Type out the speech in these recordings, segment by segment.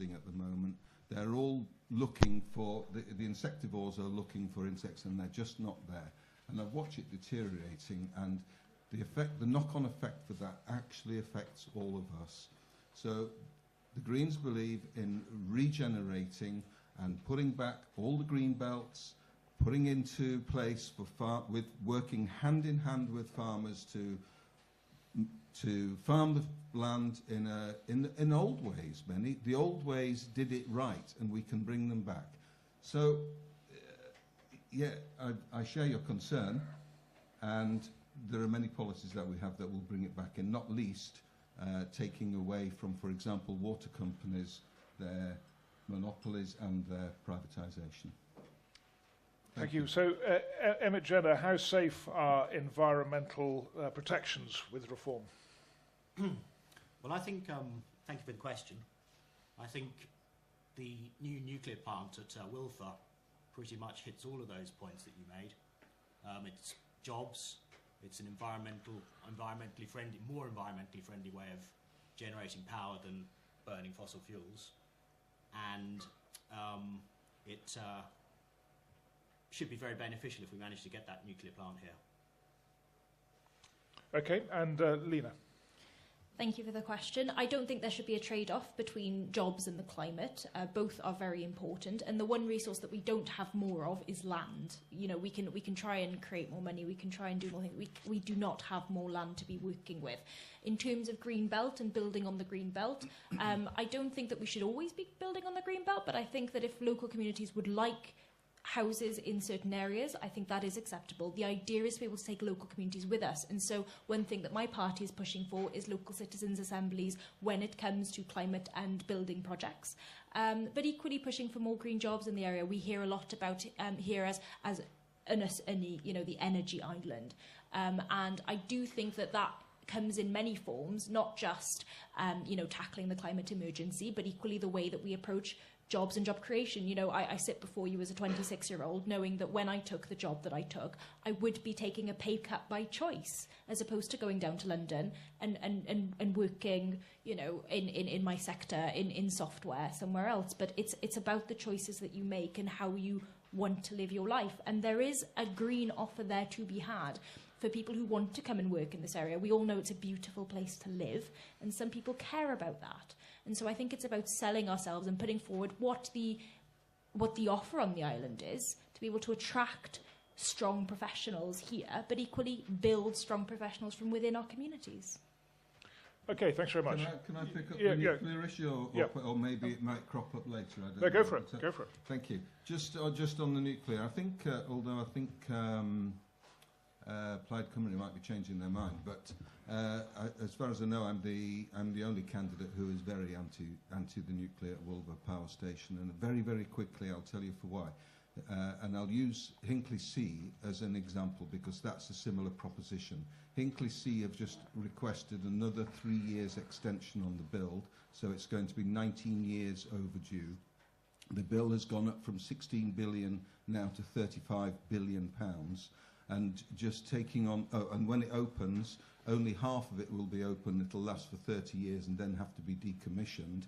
nesting at the moment. They're all looking for, the insectivores are looking for insects, and they're just not there. And I've watched it deteriorating, and the knock-on effect for that actually affects all of us. So the Greens believe in regenerating and putting back all the green belts, putting into place with working hand in hand with farmers to farm the land in old ways. The old ways did it right, and we can bring them back. So, yeah, I share your concern, and there are many policies that we have that will bring it back, and not least taking away from, for example, water companies, their monopolies and their privatisation. Thank you. So, Emmett Jenner, how safe are environmental protections with reform? Well, I think, thank you for the question. I think the new nuclear plant at Wilfer pretty much hits all of those points that you made. It's jobs, it's an more environmentally friendly way of generating power than burning fossil fuels, and it should be very beneficial if we manage to get that nuclear plant here. Okay, and Lena. Thank you for the question. I don't think there should be a trade-off between jobs and the climate. Both are very important, and the one resource that we don't have more of is land. You know, we can try and create more money, we can try and do more things. We do not have more land to be working with. In terms of green belt and building on the green belt, I don't think that we should always be building on the green belt, but I think that if local communities would like houses in certain areas, I think that is acceptable. The idea is to be able to take local communities with us, and so one thing that my party is pushing for is local citizens' assemblies when it comes to climate and building projects. But equally pushing for more green jobs in the area. We hear a lot about here as the energy island, and I do think that comes in many forms, not just tackling the climate emergency, but equally the way that we approach jobs and job creation. You know, I sit before you as a 26-year-old knowing that when I took the job that I took, I would be taking a pay cut by choice, as opposed to going down to London and working, in my sector, in software somewhere else. But it's about the choices that you make and how you want to live your life. And there is a green offer there to be had for people who want to come and work in this area. We all know it's a beautiful place to live, and some people care about that. And so I think it's about selling ourselves and putting forward what the offer on the island is, to be able to attract strong professionals here, but equally build strong professionals from within our communities. Okay, thanks very much. Can I pick up the nuclear issue, or maybe it might crop up later? I don't know. Go for it. Go for it. Thank you. Just on the nuclear, I think, Plaid Cymru might be changing their mind, but as far as I know, I'm the only candidate who is very anti the nuclear at Wolver Power Station, and very, very quickly I'll tell you for why. And I'll use Hinkley C as an example, because that's a similar proposition. Hinkley C have just requested another 3 years extension on the build, so it's going to be 19 years overdue. The bill has gone up from 16 billion now to 35 billion pounds. And just taking on, and when it opens, only half of it will be open. It'll last for 30 years and then have to be decommissioned.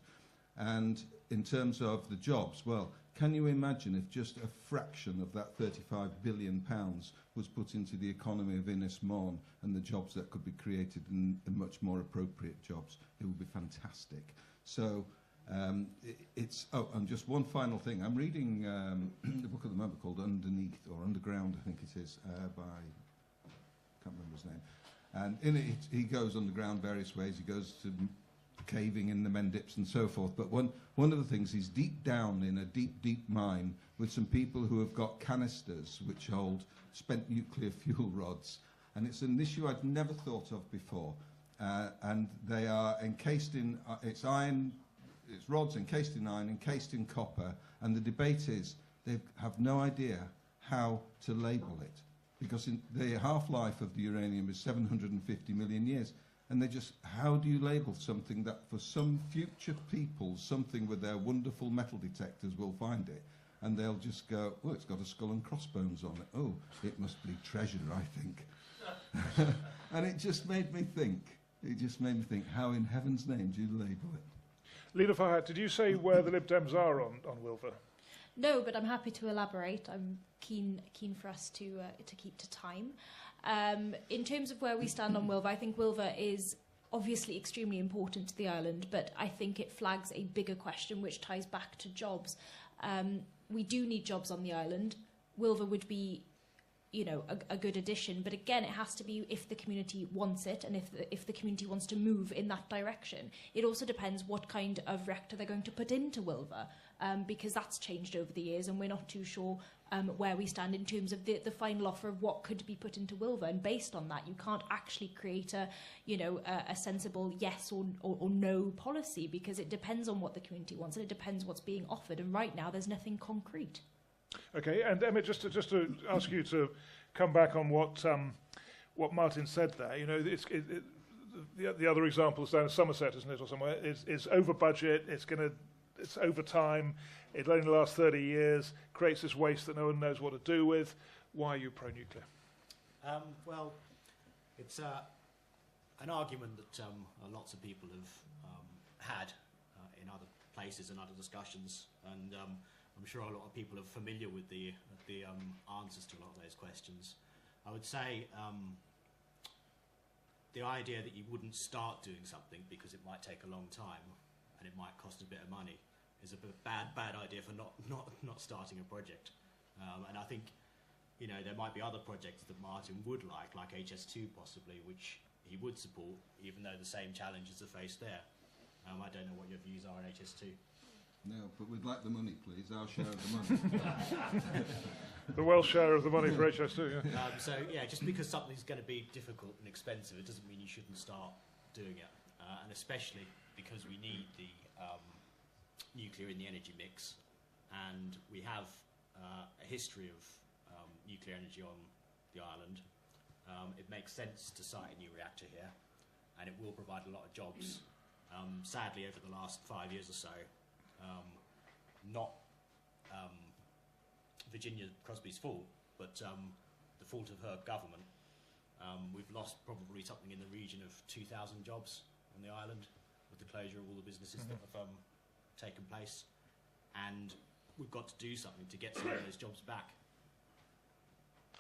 And in terms of the jobs, well, can you imagine if just a fraction of that 35 billion pounds was put into the economy of Ynys Môn and the jobs that could be created in much more appropriate jobs? It would be fantastic. So and just one final thing. I'm reading a book at the moment called Underneath, or Underground, I think it is, by, I can't remember his name. And in it, he goes underground various ways. He goes to caving in the Mendips and so forth. But one of the things, he's deep down in a deep, deep mine with some people who have got canisters which hold spent nuclear fuel rods. And it's an issue I'd never thought of before. And they are encased in, it's iron, it's rods encased in iron, encased in copper, and the debate is they have no idea how to label it, because the half-life of the uranium is 750 million years, and they just, how do you label something that for some future people, something with their wonderful metal detectors will find it, and they'll just go, well, it's got a skull and crossbones on it. Oh, it must be treasure, I think. And it just made me think, how in heaven's name do you label it? Leader Farhat, did you say where the Lib Dems are on Wilver? No, but I'm happy to elaborate. I'm keen for us to keep to time. In terms of where we stand on Wilver, I think Wilver is obviously extremely important to the island, but I think it flags a bigger question which ties back to jobs. We do need jobs on the island. Wilver would be, a good addition, but again, it has to be if the community wants it and if the community wants to move in that direction. It also depends what kind of reactor they're going to put into Wilver, because that's changed over the years, and we're not too sure where we stand in terms of the final offer of what could be put into Wilver. And based on that, you can't actually create a sensible yes or no policy, because it depends on what the community wants and it depends what's being offered. And right now, there's nothing concrete. Okay, and Emmett, just to ask you to come back on what Martin said there. The other example is down in Somerset, isn't it, or somewhere? Is over budget. It's over time. It'll only last 30 years. Creates this waste that no one knows what to do with. Why are you pro-nuclear? Well, it's an argument that lots of people have had in other places and other discussions, and I'm sure a lot of people are familiar with the answers to a lot of those questions. I would say the idea that you wouldn't start doing something because it might take a long time and it might cost a bit of money is a bad idea for not starting a project. And I think there might be other projects that Martin would like HS2 possibly, which he would support, even though the same challenges are faced there. I don't know what your views are on HS2. No, but we'd like the money, please. Our share of the money. The Welsh share of the money for HS2, yeah. Just because something's going to be difficult and expensive, it doesn't mean you shouldn't start doing it. And especially because we need the nuclear in the energy mix, and we have a history of nuclear energy on the island. It makes sense to site a new reactor here, and it will provide a lot of jobs. Sadly, over the last 5 years or so, not Virginia Crosby's fault, but the fault of her government. We've lost probably something in the region of 2,000 jobs on the island with the closure of all the businesses that have taken place, and we've got to do something to get some of those jobs back.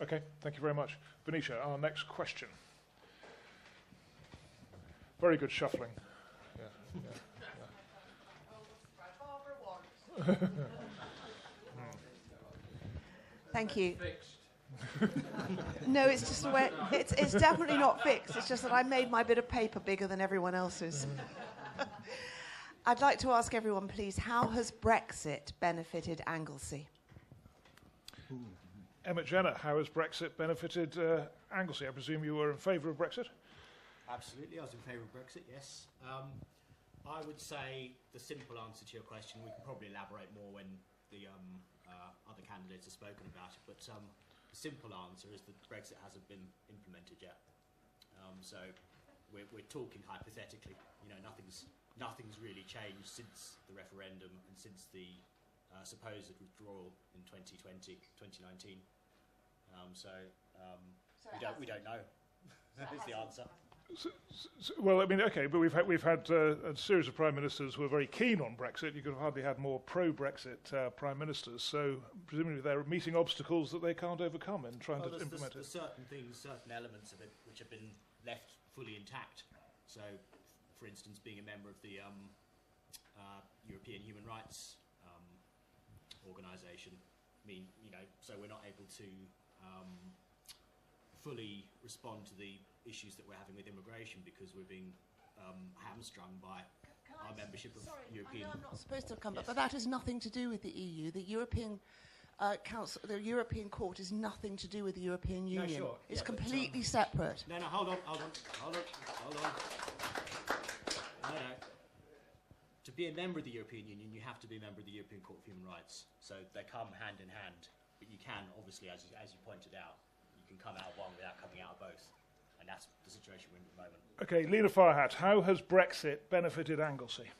Okay, thank you very much. Venetia, our next question. Very good shuffling. Thank you. No, it's just the way it's definitely not fixed. It's just that I made my bit of paper bigger than everyone else's. I'd like to ask everyone, please, how has Brexit benefited Anglesey? Emmett Jenner, how has Brexit benefited Anglesey? I presume you were in favour of Brexit? Absolutely, I was in favour of Brexit, yes. I would say the simple answer to your question, we can probably elaborate more when the other candidates have spoken about it, but the simple answer is that Brexit hasn't been implemented yet. So we're talking hypothetically. Nothing's really changed since the referendum and since the supposed withdrawal in 2019. We don't know. Is the answer. Well, I mean, okay, but we've had a series of prime ministers who are very keen on Brexit. You could have hardly had more pro-Brexit prime ministers. So presumably they're meeting obstacles that they can't overcome in trying to implement it. There's certain things, certain elements of it which have been left fully intact. So, for instance, being a member of the European Human Rights Organisation, so we're not able to fully respond to the issues that we're having with immigration because we're being hamstrung by our membership of European. I know I'm not supposed to come, but that has nothing to do with the EU. The European Council, the European Court, is nothing to do with the European Union. No, sure. It's completely separate. No, hold on. No. To be a member of the European Union, you have to be a member of the European Court of Human Rights. So they come hand in hand. But you can, obviously, as you pointed out, you can come out of one without coming out of both. And that's the situation we're in at the moment. Okay, Leader Farhat, how has Brexit benefited Anglesey?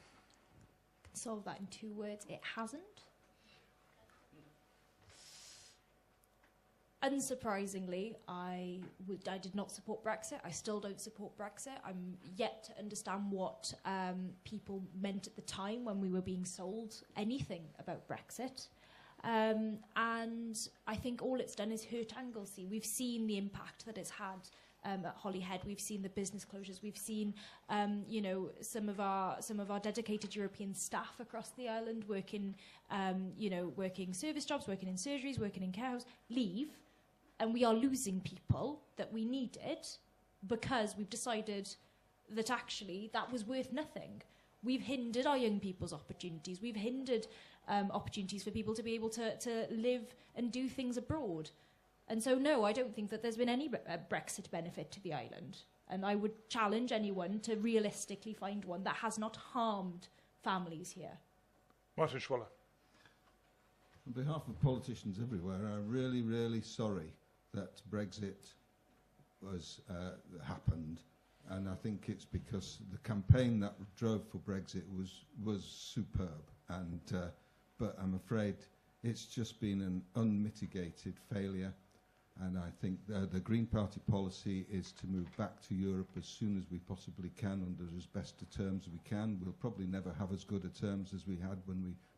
Solve that in 2 words. It hasn't. Unsurprisingly, I did not support Brexit. I still don't support Brexit. I'm yet to understand what people meant at the time when we were being sold anything about Brexit. And I think all it's done is hurt Anglesey. We've seen the impact that it's had at Holyhead. We've seen the business closures. We've seen, some of our dedicated European staff across the island working, working service jobs, working in surgeries, working in care homes, leave. And we are losing people that we needed because we've decided that actually that was worth nothing. We've hindered our young people's opportunities. We've hindered opportunities for people to be able to live and do things abroad. And so, no, I don't think that there's been any Brexit benefit to the island. And I would challenge anyone to realistically find one that has not harmed families here. Martin Schwaller. On behalf of politicians everywhere, I'm really, really sorry that Brexit happened, and I think it's because the campaign that drove for Brexit was superb, and but I'm afraid it's just been an unmitigated failure, and I think the Green Party policy is to move back to Europe as soon as we possibly can under as best a terms we can. We'll probably never have as good a terms as we had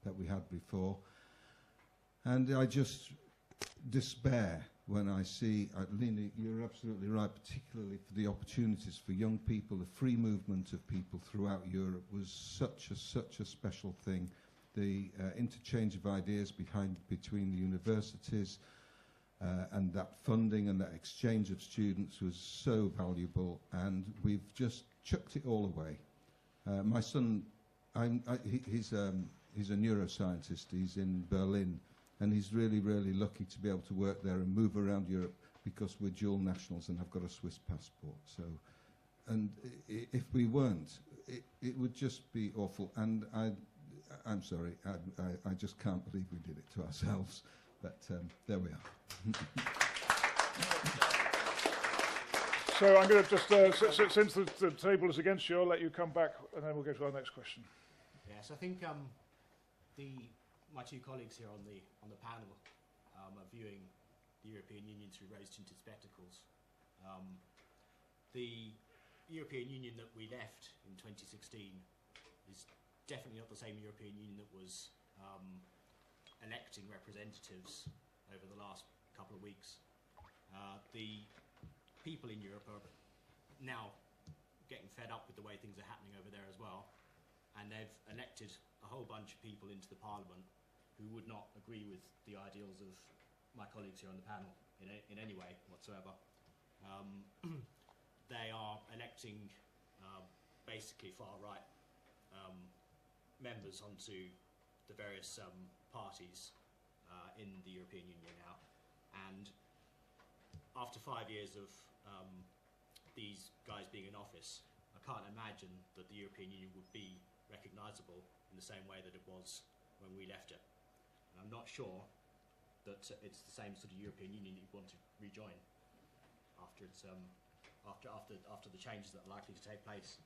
that we had before, and I just despair when I see, Lena, you're absolutely right, particularly for the opportunities for young people. The free movement of people throughout Europe was such a special thing. The interchange of ideas between the universities and that funding and that exchange of students was so valuable, and we've just chucked it all away. My son, he's a neuroscientist. He's in Berlin. And he's really, really lucky to be able to work there and move around Europe because we're dual nationals and I've got a Swiss passport. So, and if we weren't, it would just be awful. And I'm sorry, I just can't believe we did it to ourselves. But there we are. So I'm going to just, since the table is against you, I'll let you come back and then we'll go to our next question. Yes, I think my two colleagues here on the panel are viewing the European Union through rose-tinted spectacles. The European Union that we left in 2016 is definitely not the same European Union that was electing representatives over the last couple of weeks. The people in Europe are now getting fed up with the way things are happening over there as well, and they've elected a whole bunch of people into the Parliament who would not agree with the ideals of my colleagues here on the panel in any way whatsoever. They are electing basically far-right members onto the various parties in the European Union now. And after 5 years of these guys being in office, I can't imagine that the European Union would be recognisable in the same way that it was when we left it. I'm not sure that it's the same sort of European Union that you want to rejoin after it's after the changes that are likely to take place.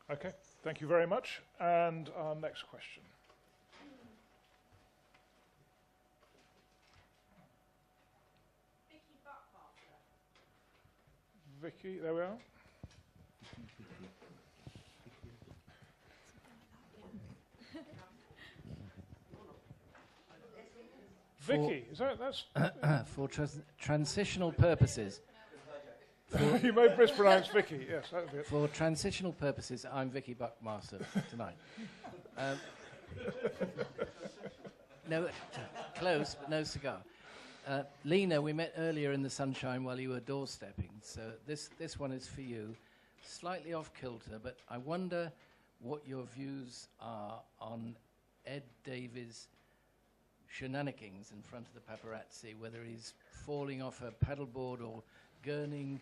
Okay, thank you very much. And our next question. Vicky, there we are. Vicky, is that's for transitional purposes. You may mispronounce Vicky. Yes, that would be it. For transitional purposes, I'm Vicky Buckmaster tonight. No, close, but no cigar. Lena, we met earlier in the sunshine while you were doorstepping, so this one is for you. Slightly off kilter, but I wonder what your views are on Ed Davies' shenanigans in front of the paparazzi, whether he's falling off a paddleboard or gurning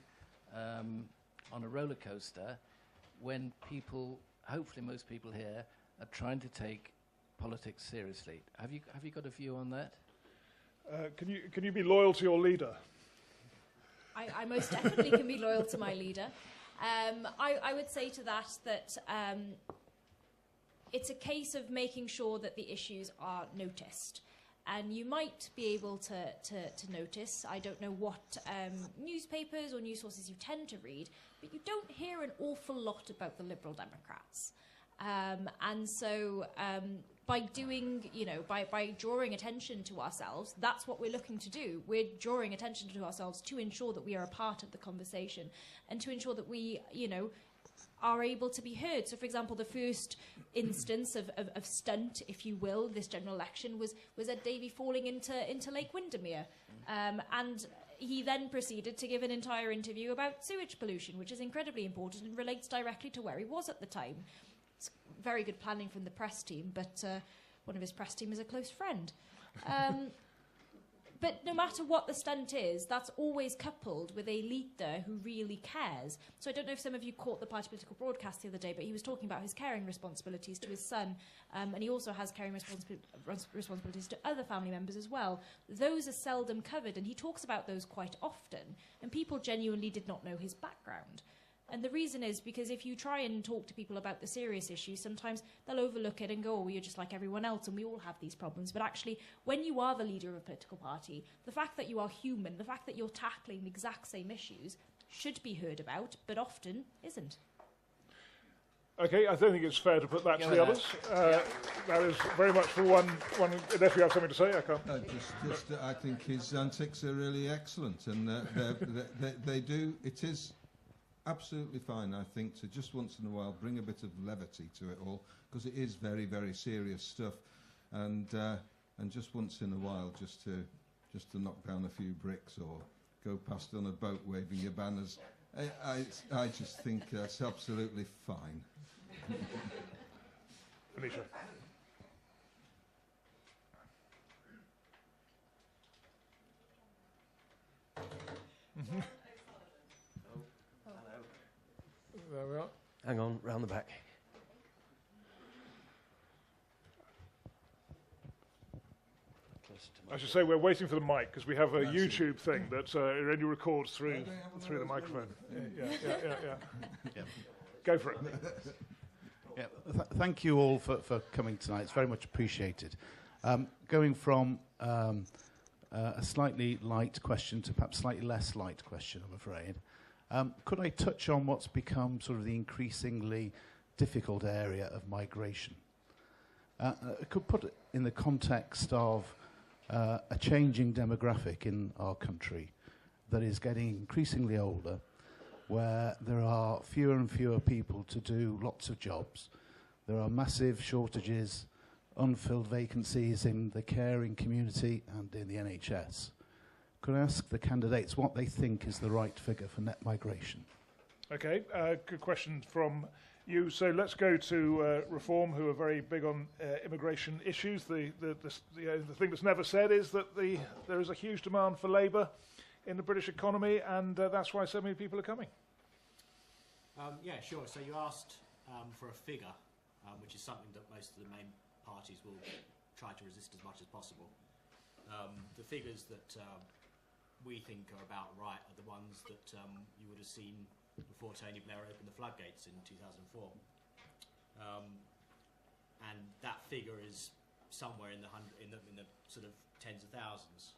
on a roller coaster when people, hopefully most people here, are trying to take politics seriously. Have you got a view on that? Can you be loyal to your leader? I most definitely can be loyal to my leader. I would say to that it's a case of making sure that the issues are noticed. And you might be able to notice, I don't know what newspapers or news sources you tend to read, but you don't hear an awful lot about the Liberal Democrats. And so by doing, by drawing attention to ourselves, that's what we're looking to do. We're drawing attention to ourselves to ensure that we are a part of the conversation and to ensure that we, are able to be heard. So, for example, the first instance of stunt, if you will, this general election was Ed Davey falling into Lake Windermere. And he then proceeded to give an entire interview about sewage pollution, which is incredibly important and relates directly to where he was at the time. It's very good planning from the press team, but one of his press team is a close friend. But no matter what the stunt is, that's always coupled with a leader who really cares. So I don't know if some of you caught the party political broadcast the other day, but he was talking about his caring responsibilities to his son, and he also has caring responsibilities to other family members as well. Those are seldom covered, and he talks about those quite often, and people genuinely did not know his background. And the reason is because if you try and talk to people about the serious issues, sometimes they'll overlook it and go, oh, well, you're just like everyone else and we all have these problems. But actually, when you are the leader of a political party, the fact that you are human, the fact that you're tackling the exact same issues should be heard about, but often isn't. Okay, I don't think it's fair to put that to the others. That is very much for one. Unless you have something to say, I can't. I think his antics are really excellent, and they do. It is absolutely fine, I think, to just once in a while bring a bit of levity to it all, because it is very, very serious stuff, and just once in a while, just to knock down a few bricks or go past on a boat waving your banners, I just think that's absolutely fine. Alicia. There we are. Hang on, round the back. I should say we're waiting for the mic because we have a YouTube thing that only records through the microphone. Yeah. Go for it. Yeah, thank you all for coming tonight. It's very much appreciated. Going from a slightly light question to perhaps slightly less light question, I'm afraid. Could I touch on what's become sort of the increasingly difficult area of migration? I could put it in the context of a changing demographic in our country that is getting increasingly older, where there are fewer and fewer people to do lots of jobs. There are massive shortages, unfilled vacancies in the caring community and in the NHS. Could I ask the candidates what they think is the right figure for net migration? Okay, good question from you. So let's go to Reform, who are very big on immigration issues. The thing that's never said is that there is a huge demand for labour in the British economy, and that's why so many people are coming. Yeah, sure. So you asked for a figure, which is something that most of the main parties will try to resist as much as possible. The figures that we think are about right are the ones that you would have seen before Tony Blair opened the floodgates in 2004. And that figure is somewhere in the sort of tens of thousands,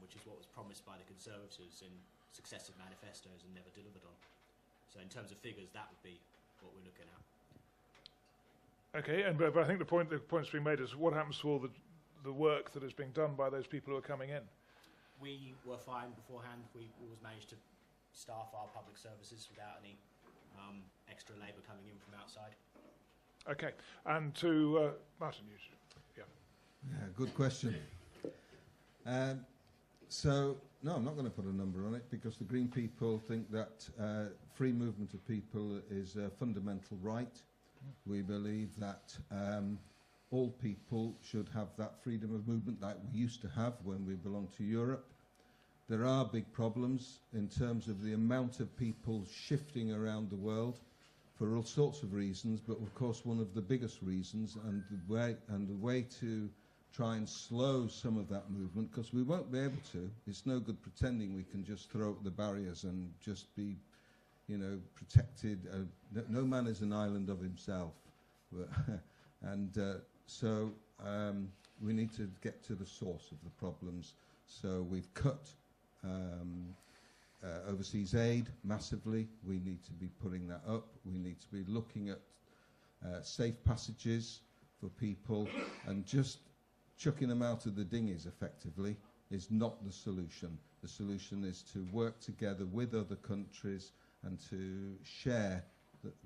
which is what was promised by the Conservatives in successive manifestos and never delivered on. So in terms of figures, that would be what we're looking at. Okay, but I think the point's being made is what happens to all the work that is being done by those people who are coming in. We were fine beforehand. We always managed to staff our public services without any extra labour coming in from outside. Okay, and to Martin, yeah, good question. So, no, I'm not going to put a number on it because the Green people think that free movement of people is a fundamental right. We believe that all people should have that freedom of movement that we used to have when we belonged to Europe. There are big problems in terms of the amount of people shifting around the world for all sorts of reasons, but of course one of the biggest reasons and the way to try and slow some of that movement, because we won't be able to. It's no good pretending we can just throw up the barriers and just be, protected. No man is an island of himself. So we need to get to the source of the problems. So we've cut overseas aid massively. We need to be putting that up. We need to be looking at safe passages for people, and just chucking them out of the dinghies effectively is not the solution. The solution is to work together with other countries and to share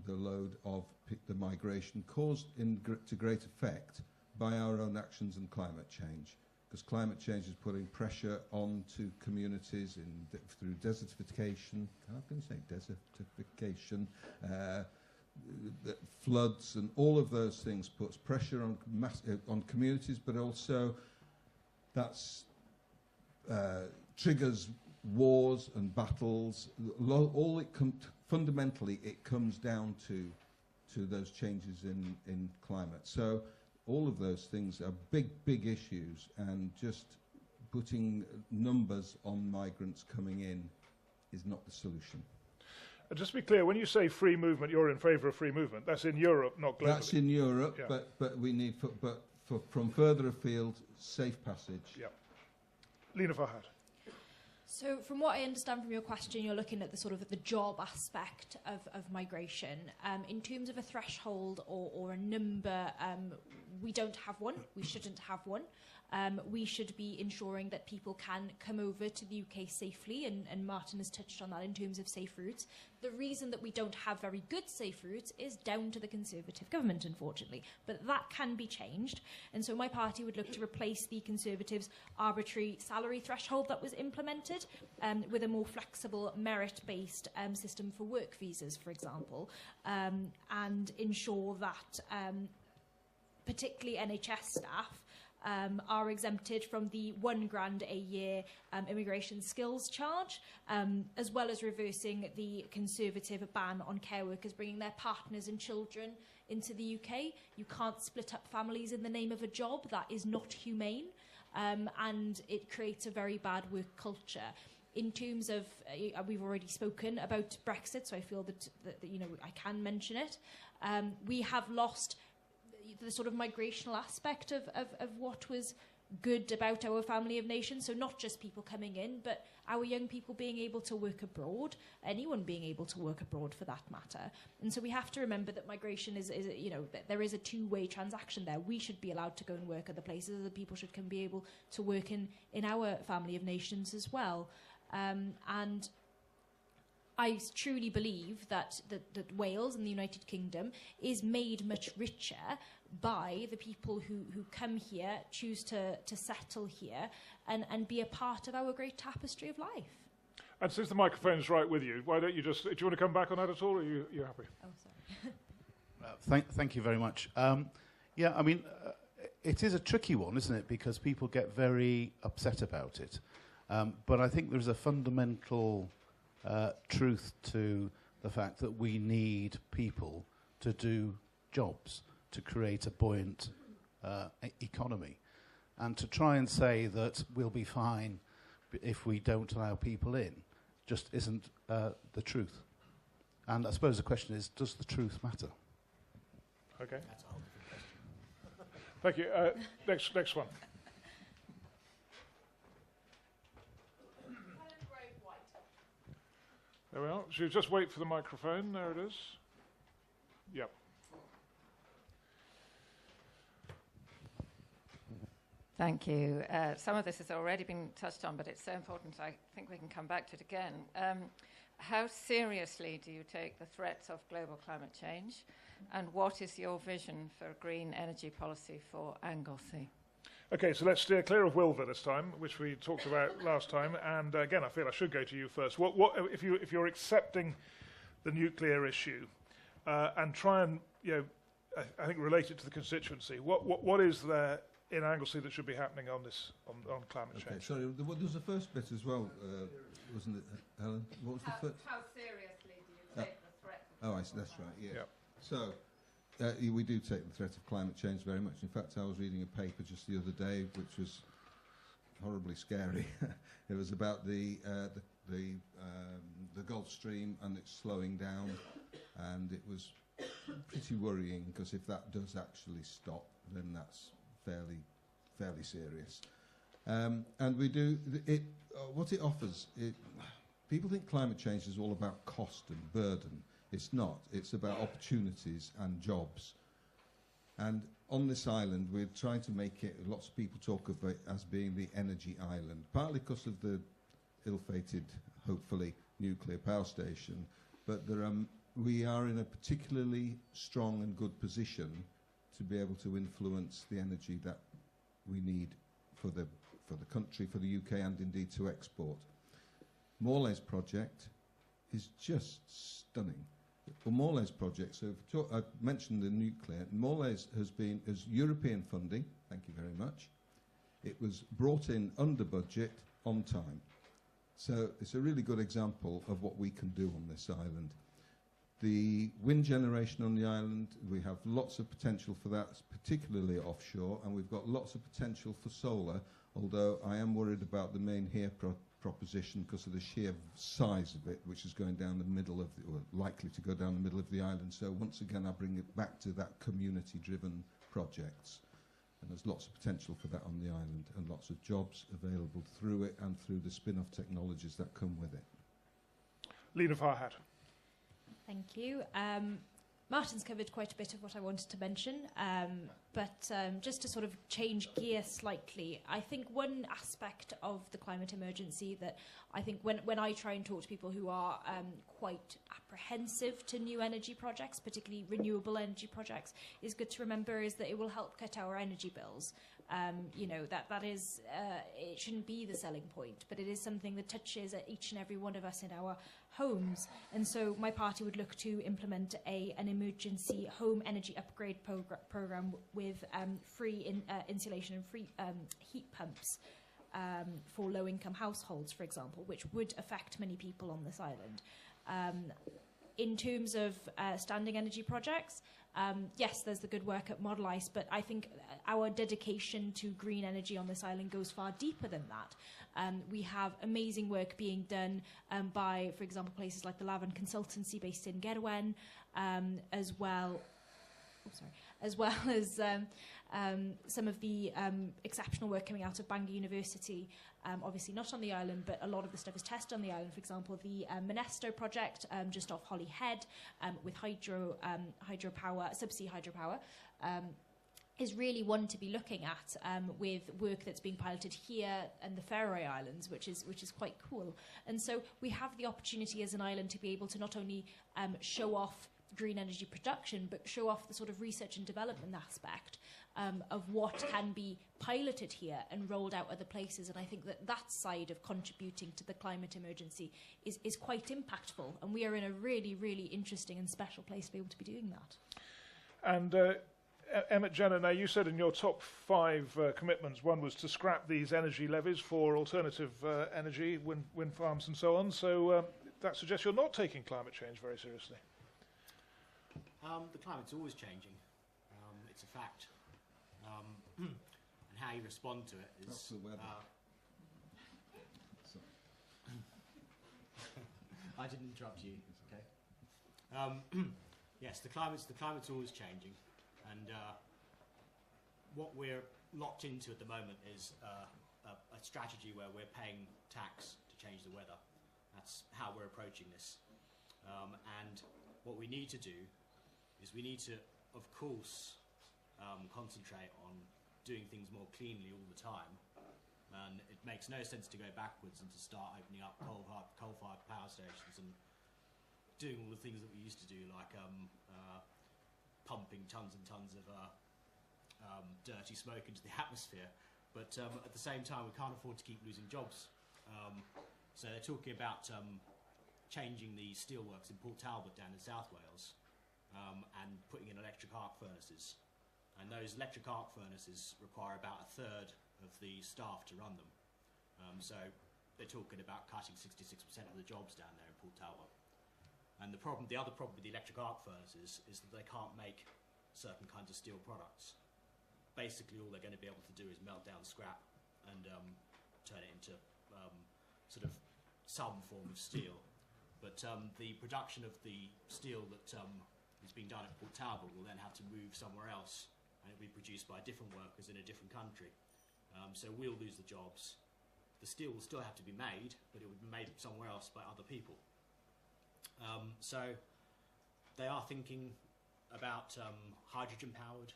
the load of the migration caused to great effect by our own actions and climate change. Because climate change is putting pressure onto communities through desertification. How can you say desertification? The floods and all of those things puts pressure on communities, but also that's triggers wars and battles. Fundamentally, it comes down to those changes in climate. So all of those things are big issues, and just putting numbers on migrants coming in is not the solution. Just to be clear, when you say free movement, you're in favour of free movement. That's in Europe, not globally. That's in Europe, yeah. but we need, from further afield, safe passage. Yeah. Lena Farhad. So from what I understand from your question, you're looking at the sort of the job aspect of migration. In terms of a threshold or a number, we don't have one. We shouldn't have one. We should be ensuring that people can come over to the UK safely, and Martin has touched on that in terms of safe routes. The reason that we don't have very good safe routes is down to the Conservative government, unfortunately, but that can be changed. And so my party would look to replace the Conservatives' arbitrary salary threshold that was implemented with a more flexible merit-based system for work visas, for example, and ensure that particularly NHS staff are exempted from the £1,000 a year immigration skills charge, as well as reversing the Conservative ban on care workers bringing their partners and children into the UK. You can't split up families in the name of a job. That is not humane, and it creates a very bad work culture. In terms of, we've already spoken about Brexit, so I feel that you know, I can mention it. We have lost the sort of migrational aspect of what was good about our family of nations. So not just people coming in, but our young people being able to work abroad, anyone being able to work abroad for that matter. And so we have to remember that migration is you know, that there is a two-way transaction there. We should be allowed to go and work other places. Other people should be able to work in our family of nations as well. And I truly believe that Wales and the United Kingdom is made much richer by the people who come here, choose to settle here, and be a part of our great tapestry of life. And since the microphone's right with you, why don't you just, do you want to come back on that at all, or are you happy? Oh, sorry. Thank you very much. Yeah, I mean, it is a tricky one, isn't it? Because people get very upset about it. But I think there's a fundamental truth to the fact that we need people to do jobs, to create a buoyant economy. And to try and say that we'll be fine if we don't allow people in just isn't the truth. And I suppose the question is, does the truth matter? Okay. That's a whole different question. Thank you. Next one. There we are. Should we just wait for the microphone? There it is. Yep. Thank you. Some of this has already been touched on, but it's so important I think we can come back to it again. How seriously do you take the threats of global climate change, and what is your vision for green energy policy for Anglesey? Okay, so let's steer clear of Wilver this time, which we talked about last time. And again, I feel I should go to you first. What if you're accepting the nuclear issue and try and, you know, I think relate it to the constituency? What is there in Anglesey that should be happening on this on climate change? Sorry, there was the first bit as well, wasn't it, Helen? What was the first? How seriously do you take the threat? Oh, I see, that's right. Yeah. Yep. So. We do take the threat of climate change very much. In fact, I was reading a paper just the other day, which was horribly scary. It was about the Gulf Stream and it's slowing down, and it was pretty worrying because if that does actually stop, then that's fairly serious. And we do it. What it offers, people think climate change is all about cost and burden. It's not. It's about opportunities and jobs. And on this island, we're trying to make it, lots of people talk of it as being the energy island, partly because of the ill-fated, hopefully, nuclear power station. But we are in a particularly strong and good position to be able to influence the energy that we need for the country, for the UK, and indeed to export. Morley's project is just stunning. For Morley's project, so I've mentioned the nuclear. Morley's has European funding, thank you very much. It was brought in under budget, on time. So it's a really good example of what we can do on this island. The wind generation on the island, we have lots of potential for that, particularly offshore, and we've got lots of potential for solar, although I am worried about the main here proposition because of the sheer size of it, which is going down the middle of or likely to go down the middle of the island. So once again, I bring it back to that community-driven projects. And there's lots of potential for that on the island and lots of jobs available through it and through the spin-off technologies that come with it. Lena Farhat. Thank you. Martin's covered quite a bit of what I wanted to mention, but just to sort of change gear slightly, I think one aspect of the climate emergency that I think when I try and talk to people who are quite apprehensive to new energy projects, particularly renewable energy projects, is good to remember is that it will help cut our energy bills. You know, that is, it shouldn't be the selling point, but it is something that touches each and every one of us in our homes. And so my party would look to implement an emergency home energy upgrade program with free insulation and free heat pumps for low-income households, for example, which would affect many people on this island. In terms of standing energy projects, yes, there's the good work at Model Ice, but I think our dedication to green energy on this island goes far deeper than that. We have amazing work being done by, for example, places like the Lavan Consultancy based in Gerwen, as well as some of the exceptional work coming out of Bangor University. Obviously not on the island, but a lot of the stuff is tested on the island. For example, the Monesto project just off Holyhead with hydropower, subsea hydropower, is really one to be looking at with work that's being piloted here and the Faroe Islands, which is quite cool. And so we have the opportunity as an island to be able to not only show off green energy production, but show off the sort of research and development aspect of what can be piloted here and rolled out other places. And I think that side of contributing to the climate emergency is quite impactful. And we are in a really, really interesting and special place to be able to be doing that. And Emmett Jenner, now you said in your top 5 commitments, one was to scrap these energy levies for alternative energy, wind farms and so on. So that suggests you're not taking climate change very seriously. The climate's always changing. It's a fact. And how you respond to it is... That's the weather. I didn't interrupt you. Okay. Yes, the climate's always changing, and what we're locked into at the moment is a strategy where we're paying tax to change the weather. That's how we're approaching this. And what we need to do is we need to, of course, concentrate on doing things more cleanly all the time. And it makes no sense to go backwards and to start opening up coal-fired power stations and doing all the things that we used to do, like pumping tons and tons of dirty smoke into the atmosphere. But at the same time, we can't afford to keep losing jobs. So they're talking about changing the steelworks in Port Talbot down in South Wales and putting in electric arc furnaces. And those electric arc furnaces require about 1/3 of the staff to run them. So they're talking about cutting 66% of the jobs down there in Port Talbot. And the other problem with the electric arc furnaces is that they can't make certain kinds of steel products. Basically, all they're going to be able to do is melt down scrap and turn it into sort of some form of steel. But the production of the steel that is being done at Port Talbot will then have to move somewhere else and it'll be produced by different workers in a different country. So we'll lose the jobs. The steel will still have to be made, but it will be made somewhere else by other people. So they are thinking about hydrogen-powered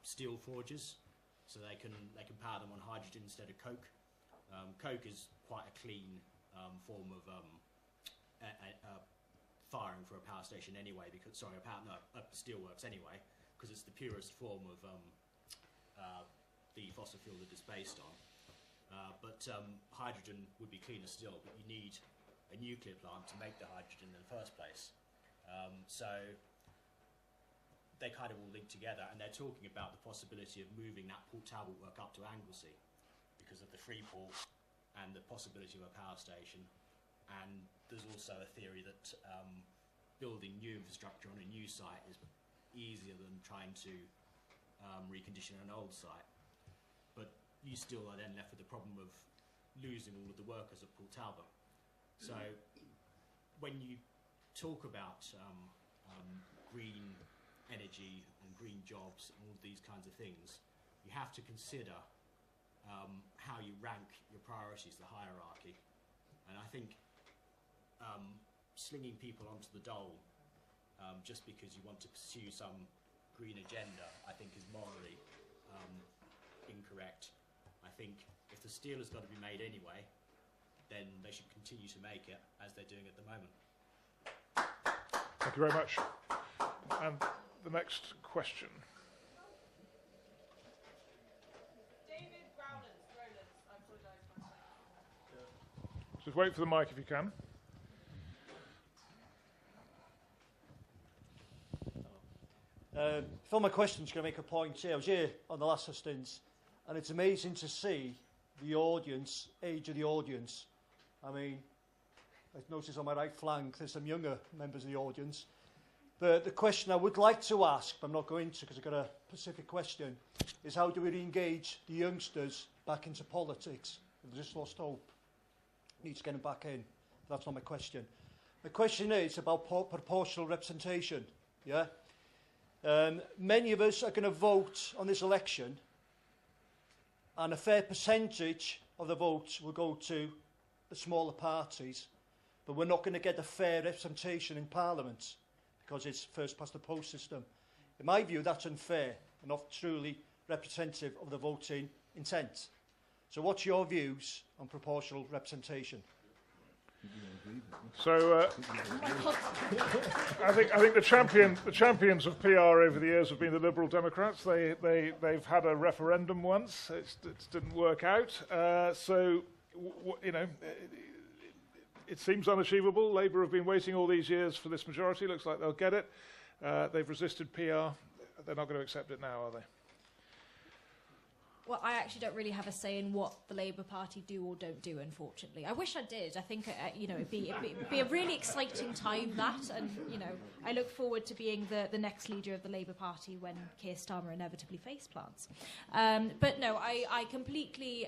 steel forges, so they can power them on hydrogen instead of coke. Coke is quite a clean form of firing for a power station anyway, because steelworks anyway, because it's the purest form of the fossil fuel that it's based on. But hydrogen would be cleaner still, but you need a nuclear plant to make the hydrogen in the first place. So they kind of all link together, and they're talking about the possibility of moving that Port Talbot work up to Anglesey because of the free port and the possibility of a power station. And there's also a theory that building new infrastructure on a new site is easier than trying to recondition an old site. But you still are then left with the problem of losing all of the workers at Port Talbot. So when you talk about green energy and green jobs and all these kinds of things, you have to consider how you rank your priorities, the hierarchy. And I think slinging people onto the dole just because you want to pursue some green agenda, I think is morally incorrect. I think if the steel has got to be made anyway, then they should continue to make it as they're doing at the moment. Thank you very much. And the next question. David Rowlands, I apologise for myself. Just wait for the mic if you can. For my question's going to make a point here. I was here on the last sessions, and it's amazing to see the audience, age of the audience. I mean, I've noticed on my right flank there's some younger members of the audience. But the question I would like to ask, but I'm not going to because I've got a specific question, is how do we re-engage the youngsters back into politics? They've just lost hope. Needs getting back in. That's not my question. My question is about proportional representation. Yeah. Many of us are going to vote on this election, and a fair percentage of the votes will go to the smaller parties, but we're not going to get a fair representation in Parliament because it's first past the post system. In my view, that's unfair and not truly representative of the voting intent. So what's your views on proportional representation? So I think the champions of PR over the years have been the Liberal Democrats. They've had a referendum once. It didn't work out. It seems unachievable. Labour have been waiting all these years for this majority. Looks like they'll get it. They've resisted PR. They're not going to accept it now, are they? Well, I actually don't really have a say in what the Labour Party do or don't do, unfortunately. I wish I did. I think, it'd be a really exciting time, that. And, I look forward to being the next leader of the Labour Party when Keir Starmer inevitably face plants. But no, I completely...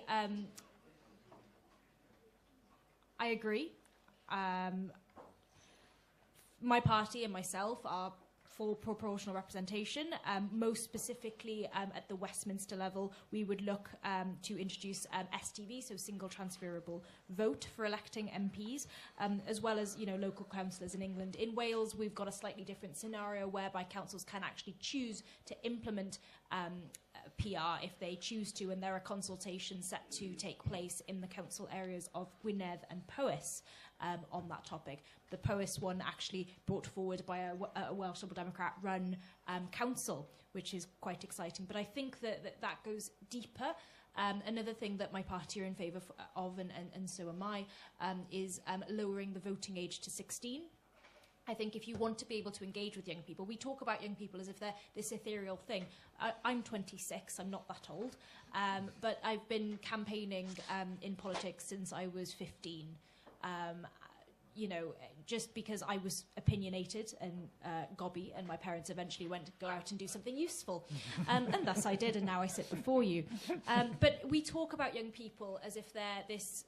I agree. My party and myself are for proportional representation. Most specifically at the Westminster level, we would look to introduce STV, so single transferable vote for electing MPs, as well as local councillors in England. In Wales, we've got a slightly different scenario whereby councils can actually choose to implement PR if they choose to, and there are consultations set to take place in the council areas of Gwynedd and Powys on that topic. The Powys one actually brought forward by a Welsh Liberal Democrat run council, which is quite exciting. But I think that goes deeper. Another thing that my party are in favour of, and so am I, is lowering the voting age to 16. I think if you want to be able to engage with young people, we talk about young people as if they're this ethereal thing. I'm 26, I'm not that old, but I've been campaigning in politics since I was 15. Just because I was opinionated and gobby, and my parents eventually went to go out and do something useful. And thus I did, and now I sit before you. But we talk about young people as if they're this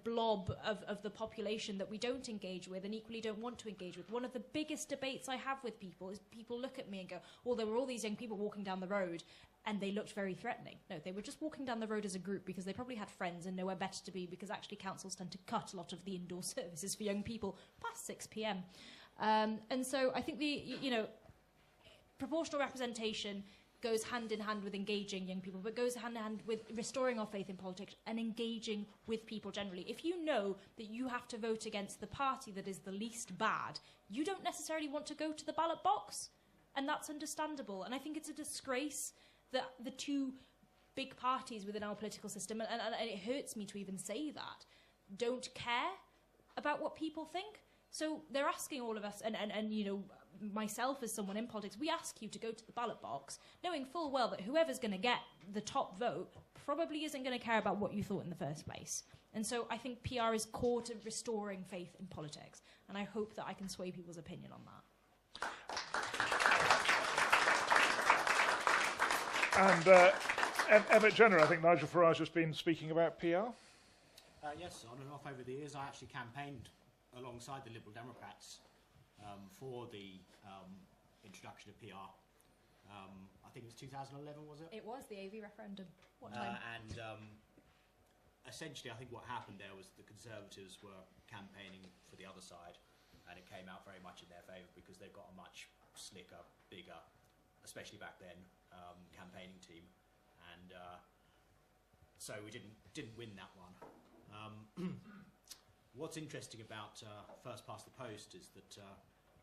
blob of the population that we don't engage with and equally don't want to engage with. One of the biggest debates I have with people is people look at me and go, well, there were all these young people walking down the road and they looked very threatening. No, they were just walking down the road as a group because they probably had friends and nowhere better to be, because actually councils tend to cut a lot of the indoor services for young people past 6 p.m. And so I think proportional representation goes hand in hand with engaging young people, but goes hand in hand with restoring our faith in politics and engaging with people generally. If you know that you have to vote against the party that is the least bad, you don't necessarily want to go to the ballot box, and that's understandable. And I think it's a disgrace that the two big parties within our political system, and it hurts me to even say that, don't care about what people think. So they're asking all of us, and myself as someone in politics, we ask you to go to the ballot box, knowing full well that whoever's going to get the top vote probably isn't going to care about what you thought in the first place. And so I think PR is core to restoring faith in politics, and I hope that I can sway people's opinion on that. And Emmett Jenner, I think Nigel Farage has been speaking about PR. Yes, on and off over the years, I actually campaigned alongside the Liberal Democrats for the introduction of PR. I think it was 2011, was it? It was the AV referendum. What time? Essentially, I think what happened there was the Conservatives were campaigning for the other side, and it came out very much in their favour because they've got a much slicker, bigger, especially back then, campaigning team, and so we didn't win that one. What's interesting about First Past the Post is that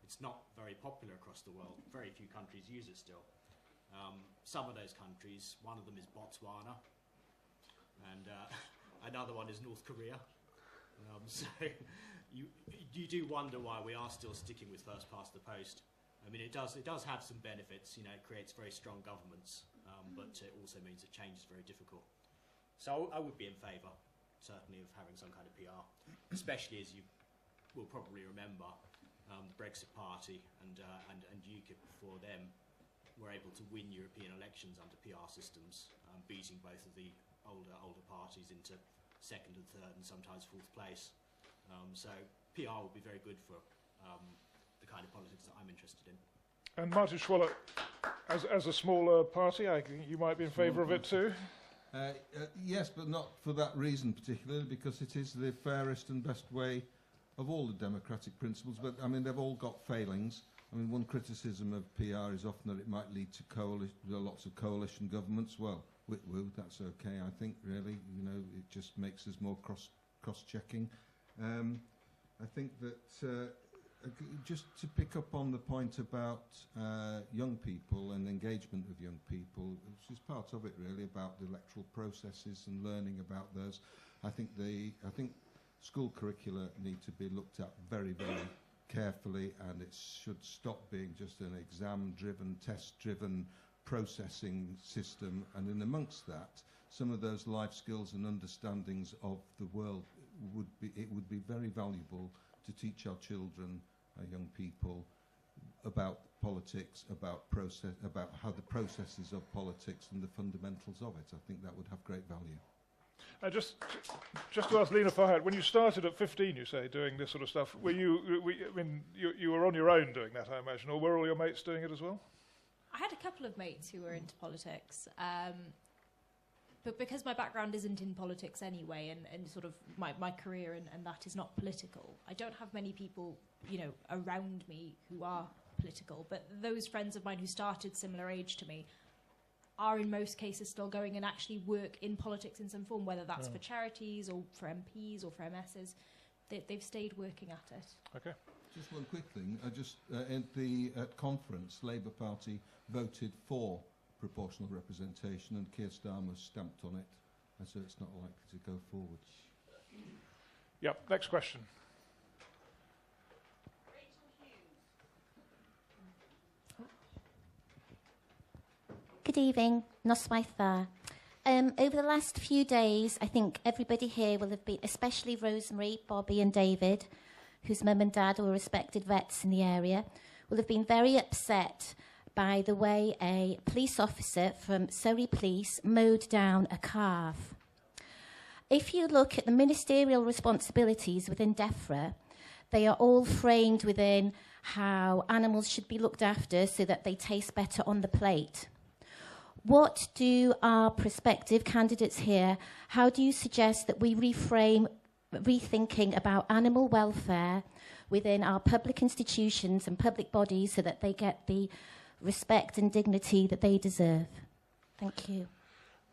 it's not very popular across the world. Very few countries use it still. Some of those countries, one of them is Botswana, and another one is North Korea. So you do wonder why we are still sticking with First Past the Post. I mean, it does have some benefits. It creates very strong governments, but it also means that change is very difficult. So I would be in favour, certainly, of having some kind of PR, especially as you will probably remember, the Brexit Party and UKIP before them were able to win European elections under PR systems, beating both of the older parties into second and third and sometimes fourth place. So PR will be very good for the kind of politics that I'm interested in. And Martin Schwaller, as a smaller party, you might be in favour of it too? Yes, but not for that reason particularly, because it is the fairest and best way of all the democratic principles. But, I mean, they've all got failings. I mean, one criticism of PR is often that it might lead to lots of coalition governments. Well, woo, that's okay, I think, really. It just makes us more cross-checking. I think that just to pick up on the point about young people and engagement of young people, which is part of it really, about the electoral processes and learning about those. I think school curricula need to be looked at very, very carefully, and it should stop being just an exam-driven, test-driven processing system. And in amongst that, some of those life skills and understandings of the world would be very valuable to teach our children, our young people, about politics, about how the processes of politics and the fundamentals of it. I think that would have great value. Just to ask Lena Farhat, when you started at 15, you say, doing this sort of stuff, you were on your own doing that, I imagine, or were all your mates doing it as well? I had a couple of mates who were into politics, but because my background isn't in politics anyway, and sort of my career and that is not political, I don't have many people, around me who are political. But those friends of mine who started similar age to me are in most cases still going and actually work in politics in some form, whether that's for charities or for MPs or for MSs. They've stayed working at it. Okay. Just one quick thing. At conference, Labour Party voted for proportional representation, and Keir Starmer stamped on it, and so it's not likely to go forward. Yep. Next question. Good evening, noswaith dda. Over the last few days, I think everybody here will have been, especially Rosemary, Bobby and David, whose mum and dad were respected vets in the area, will have been very upset by the way a police officer from Surrey Police mowed down a calf. if you look at the ministerial responsibilities within DEFRA, they are all framed within how animals should be looked after so that they taste better on the plate. What do our prospective candidates here, how do you suggest that we reframe rethinking about animal welfare within our public institutions and public bodies so that they get the respect and dignity that they deserve? Thank you.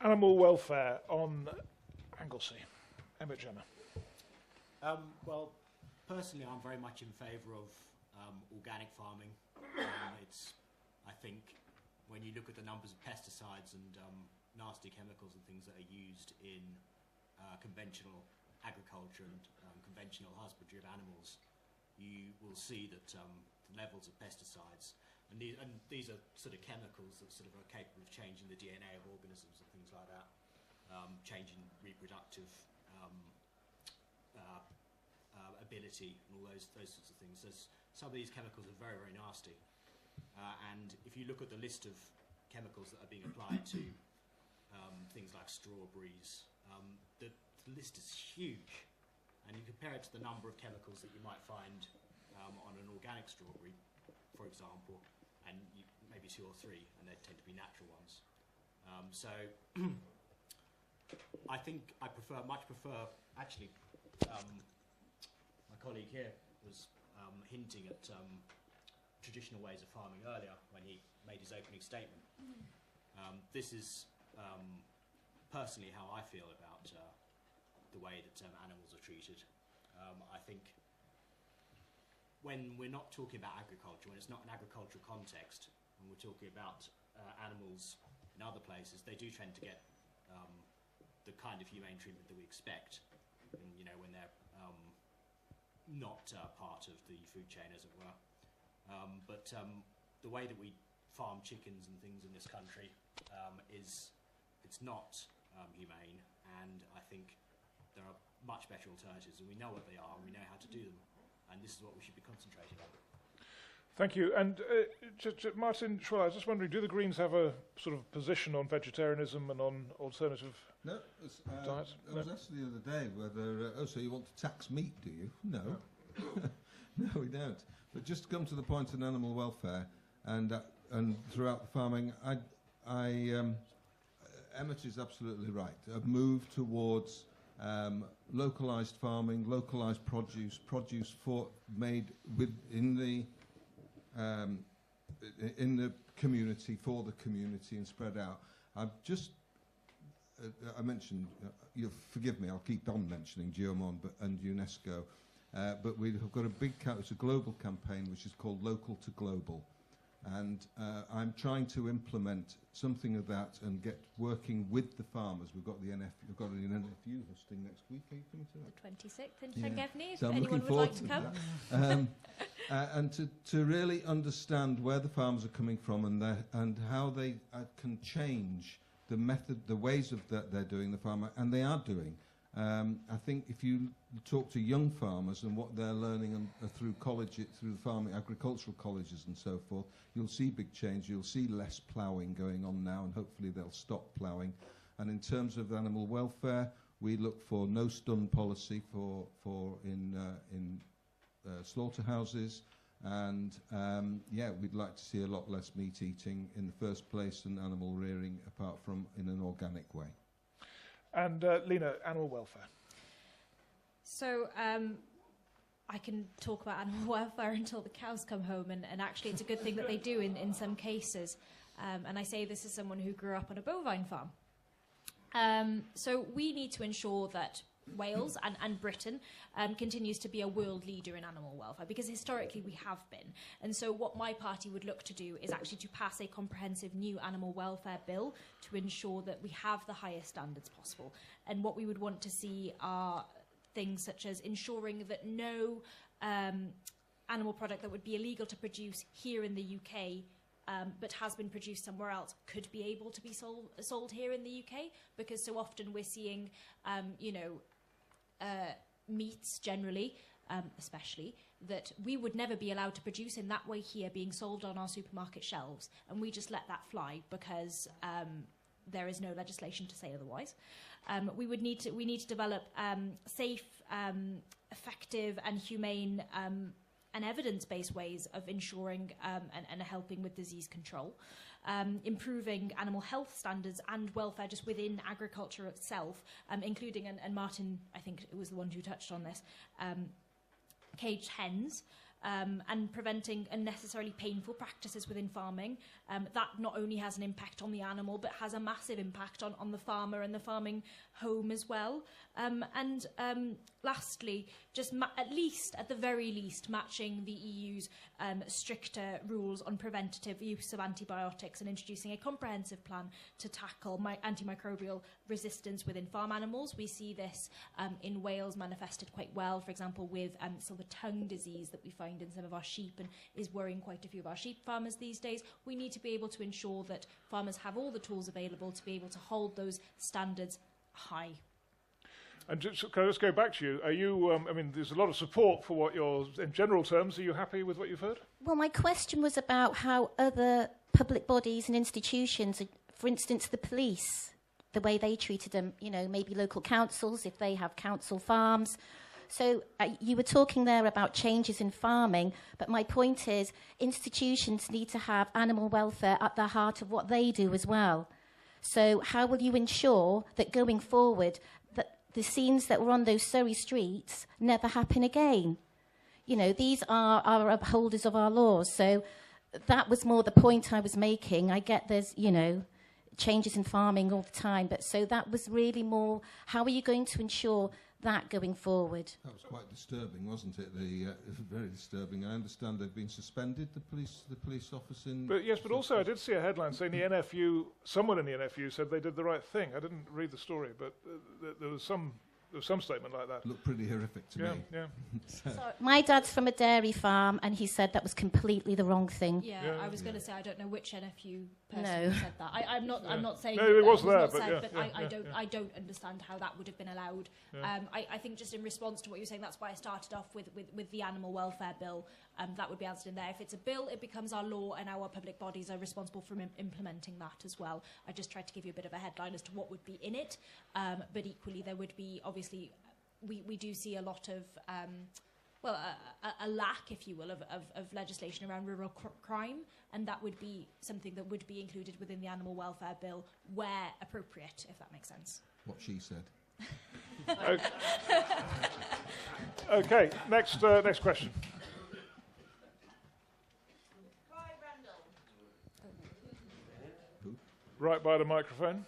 Animal welfare on Anglesey. Emmett Gemma. Well, personally, I'm very much in favour of organic farming. I think when you look at the numbers of pesticides and nasty chemicals and things that are used in conventional agriculture and conventional husbandry of animals, you will see that the levels of pesticides, and these are sort of chemicals that sort of are capable of changing the DNA of organisms and things like that, changing reproductive ability and all those sorts of things. Some of these chemicals are very, very nasty. And if you look at the list of chemicals that are being applied to things like strawberries, the list is huge. And you compare it to the number of chemicals that you might find on an organic strawberry, for example, and maybe 2 or 3, and they tend to be natural ones. So I think I much prefer, actually, my colleague here was hinting at traditional ways of farming earlier when he made his opening statement. This is personally how I feel about the way that animals are treated. I think when we're not talking about agriculture, when it's not an agricultural context, when we're talking about animals in other places, they do tend to get the kind of humane treatment that we expect, and, when they're not part of the food chain, as it were. But the way that we farm chickens and things in this country it's not humane, and I think there are much better alternatives, and we know what they are, and we know how to do them, and this is what we should be concentrating on. Thank you. And Martin Schwell, I was just wondering, do the Greens have a sort of position on vegetarianism and on alternative diets? I was asked the other day whether, so you want to tax meat, do you? No. No, we don't. But just to come to the point on animal welfare and throughout the farming, Emmett is absolutely right. A move towards localised farming, localised produce made in the community, for the community, and spread out. I mentioned, you'll forgive me, I'll keep on mentioning GeoMon and UNESCO, but we've got it's a global campaign which is called Local to Global, and I'm trying to implement something of that and get working with the farmers. We've got an NFU hosting next week. Are you coming to that? The 26th in Llangefni, so if I'm anyone would like to come. And to really understand where the farmers are coming from and how they can change the method, the ways of that they're doing the farmer, and they are doing. I think if you talk to young farmers and what they're learning through the farming, agricultural colleges and so forth, you'll see big change. You'll see less ploughing going on now, and hopefully they'll stop ploughing. And in terms of animal welfare, we look for no stun policy in slaughterhouses, and we'd like to see a lot less meat eating in the first place and animal rearing, apart from in an organic way. And Lena, animal welfare. So I can talk about animal welfare until the cows come home, and actually it's a good thing that they do in some cases. And I say this as someone who grew up on a bovine farm. So we need to ensure that Wales and Britain continues to be a world leader in animal welfare, because historically we have been. And so what my party would look to do is actually to pass a comprehensive new animal welfare bill to ensure that we have the highest standards possible. And what we would want to see are things such as ensuring that no animal product that would be illegal to produce here in the UK but has been produced somewhere else could be able to be sold here in the UK, because so often we're seeing, meats generally, especially, that we would never be allowed to produce in that way here, being sold on our supermarket shelves, and we just let that fly because there is no legislation to say otherwise. We need to develop safe, effective and humane and evidence-based ways of ensuring and helping with disease control. Improving animal health standards and welfare just within agriculture itself, including, and Martin, I think it was the one who touched on this, caged hens, and preventing unnecessarily painful practices within farming. That not only has an impact on the animal, but has a massive impact on the farmer and the farming home as well. And lastly, just at the very least, matching the EU's stricter rules on preventative use of antibiotics and introducing a comprehensive plan to tackle antimicrobial resistance within farm animals. We see this in Wales manifested quite well, for example, with silver tongue disease that we find in some of our sheep and is worrying quite a few of our sheep farmers these days. We need to be able to ensure that farmers have all the tools available to be able to hold those standards high. And just, can I just go back to you? Are you, I mean, there's a lot of support for what you're, in general terms, are you happy with what you've heard? Well, my question was about how other public bodies and institutions, for instance, the police, the way they treated them, you know, maybe local councils, if they have council farms. So you were talking there about changes in farming, but my point is institutions need to have animal welfare at the heart of what they do as well. So how will you ensure that going forward that the scenes that were on those Surrey streets never happen again? You know, these are our upholders of our laws. So that was more the point I was making. I get there's, you know, changes in farming all the time, but so that was really more, how are you going to ensure that going forward? That was quite disturbing, wasn't it? Very disturbing. I understand they've been suspended, the police office in... But yes, but also I did see a headline saying the NFU, someone in the NFU said they did the right thing. I didn't read the story, but there was some statement like that. Looked pretty horrific to me. Yeah. So my dad's from a dairy farm, and he said that was completely the wrong thing. Yeah, I was going to say I don't know which NFU person No. said that. I'm not saying No, it was that there, not but said, yeah, I don't understand how that would have been allowed. Yeah. I think just in response to what you're saying, that's why I started off with the animal welfare bill. That would be answered in there. If it's a bill, it becomes our law, and our public bodies are responsible for implementing that as well. I just tried to give you a bit of a headline as to what would be in it, but equally there would be obviously. We do see a lot of, a lack, if you will, of legislation around rural crime, and that would be something that would be included within the animal welfare bill where appropriate, if that makes sense. What she said. Okay, next question. Right by the microphone.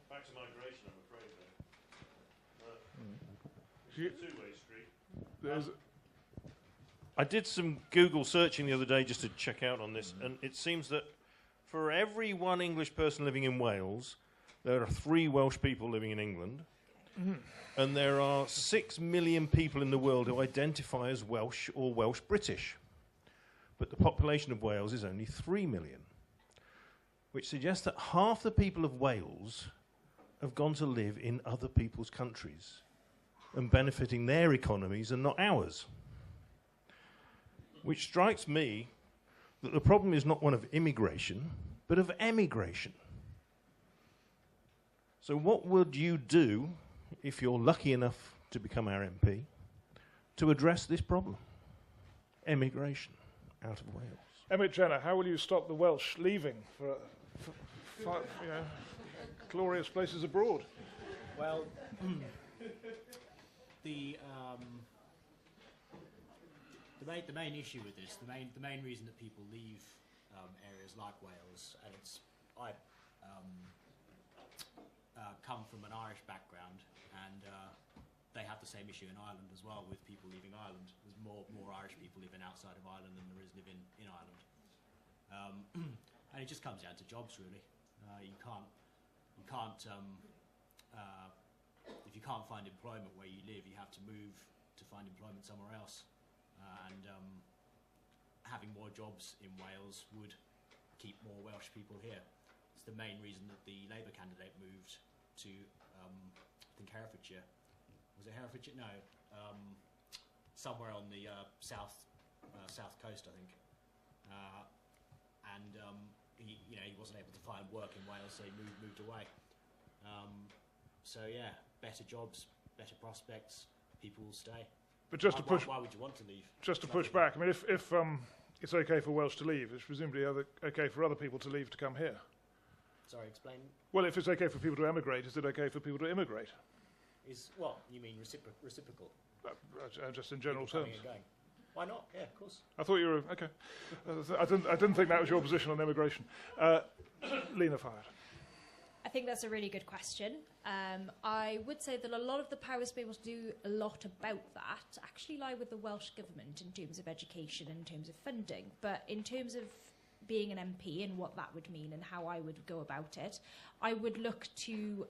Back to migration, I'm afraid. Two-way street. I did some Google searching the other day just to check out on this, and it seems that for every one English person living in Wales, there are 3 Welsh people living in England, and there are 6 million people in the world who identify as Welsh or Welsh British. But the population of Wales is only 3 million, which suggests that half the people of Wales have gone to live in other people's countries and benefiting their economies and not ours. Which strikes me that the problem is not one of immigration, but of emigration. So what would you do, if you're lucky enough to become our MP, to address this problem? Emigration out of Wales. Emmett Jenner, how will you stop the Welsh leaving for glorious places abroad? Well, the main issue with this, the main reason that people leave areas like Wales, and I come from an Irish background, and they have the same issue in Ireland as well with people leaving Ireland. There's more Irish people living outside of Ireland than there is living in Ireland, and it just comes down to jobs really. You can't if you can't find employment where you live, you have to move to find employment somewhere else. And having more jobs in Wales would keep more Welsh people here. It's the main reason that the Labour candidate moved to, I think, Herefordshire. Was it Herefordshire? No. Somewhere on the south coast, I think. And he wasn't able to find work in Wales, so he moved away. So yeah, better jobs, better prospects, people will stay. But just why would you want to leave? Just to push back, I mean, if it's okay for Welsh to leave, it's presumably okay for other people to leave to come here. Sorry, explain. Well, if it's okay for people to emigrate, is it okay for people to immigrate? Is what you mean reciprocal? Just in general People terms. coming and going. Why not? Yeah, of course. I thought you were okay. I didn't think that was your position on immigration. Lena fired. I think that's a really good question. I would say that a lot of the powers to be able to do a lot about that actually lie with the Welsh Government in terms of education and in terms of funding. But in terms of being an MP and what that would mean and how I would go about it, I would look to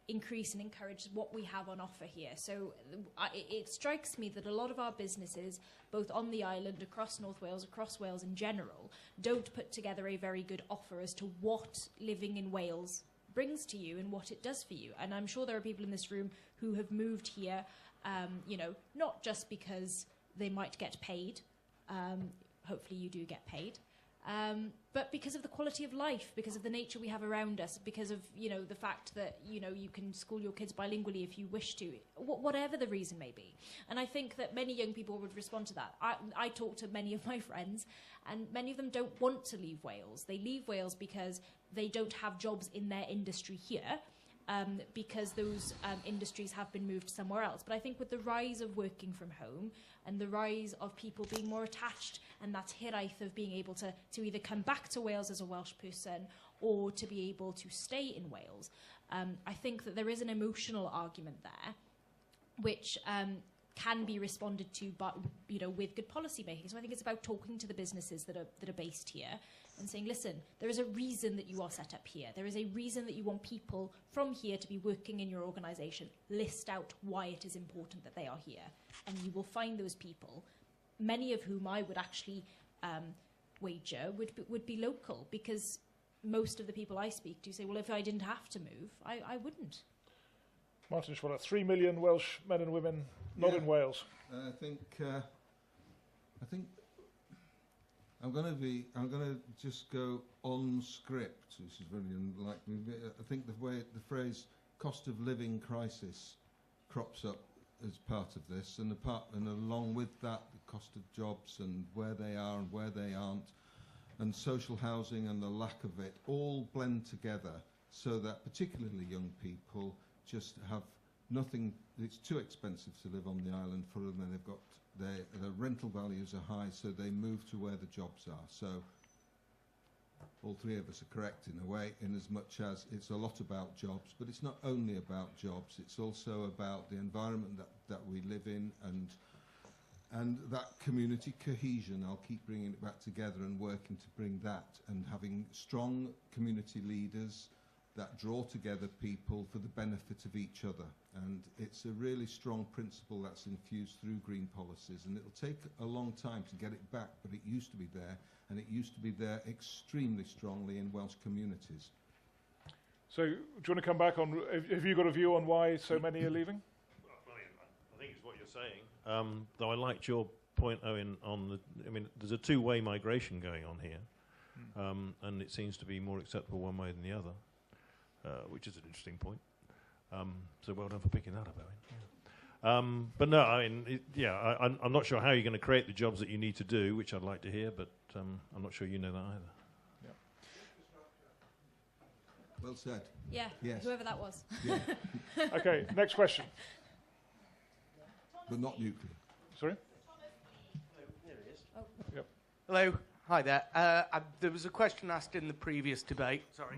increase and encourage what we have on offer here. So it strikes me that a lot of our businesses, both on the island, across North Wales, across Wales in general, don't put together a very good offer as to what living in Wales brings to you and what it does for you. And I'm sure there are people in this room who have moved here, not just because they might get paid. Hopefully you do get paid. But because of the quality of life, because of the nature we have around us, because of, the fact that, you can school your kids bilingually if you wish to, whatever the reason may be. And I think that many young people would respond to that. I talk to many of my friends, and many of them don't want to leave Wales. They leave Wales because they don't have jobs in their industry here, because those industries have been moved somewhere else. But I think with the rise of working from home and the rise of people being more attached and that hiraeth of being able to either come back to Wales as a Welsh person or to be able to stay in Wales, I think that there is an emotional argument there which can be responded to but with good policy making. So I think it's about talking to the businesses that are based here and saying, listen, there is a reason that you are set up here. There is a reason that you want people from here to be working in your organisation. List out why it is important that they are here. And you will find those people, many of whom I would actually wager would be local, because most of the people I speak to say, well, if I didn't have to move, I wouldn't. Martin Schwaller, 3 million Welsh men and women not in Wales. I think I'm going to just go on script, which is really unlike me. I think the phrase cost of living crisis crops up as part of this, and along with that, the cost of jobs and where they are and where they aren't, and social housing and the lack of it, all blend together so that particularly young people just have nothing. It's too expensive to live on the island for them, and they've got their rental values are high, so they move to where the jobs are. So all three of us are correct in a way, in as much as it's a lot about jobs, but it's not only about jobs, it's also about the environment that we live in and that community cohesion. I'll keep bringing it back together and working to bring that, and having strong community leaders that draw together people for the benefit of each other. And it's a really strong principle that's infused through green policies, and it'll take a long time to get it back, but it used to be there, and it used to be there extremely strongly in Welsh communities. So do you want to come back on, have you got a view on why so many are leaving? I think it's what you're saying. Though I liked your point, Owen, there's a two-way migration going on here, and it seems to be more acceptable one way than the other, which is an interesting point. So well done for picking that up, Owen. But no, I'm not sure how you're going to create the jobs that you need to do, which I'd like to hear, but I'm not sure you know that either. Yeah. Well said. Yeah, yes. Whoever that was. Yeah. Okay, next question. But not nuclear. Sorry? There he is. Oh. Yep. Hello. Hi there. There was a question asked in the previous debate. Sorry.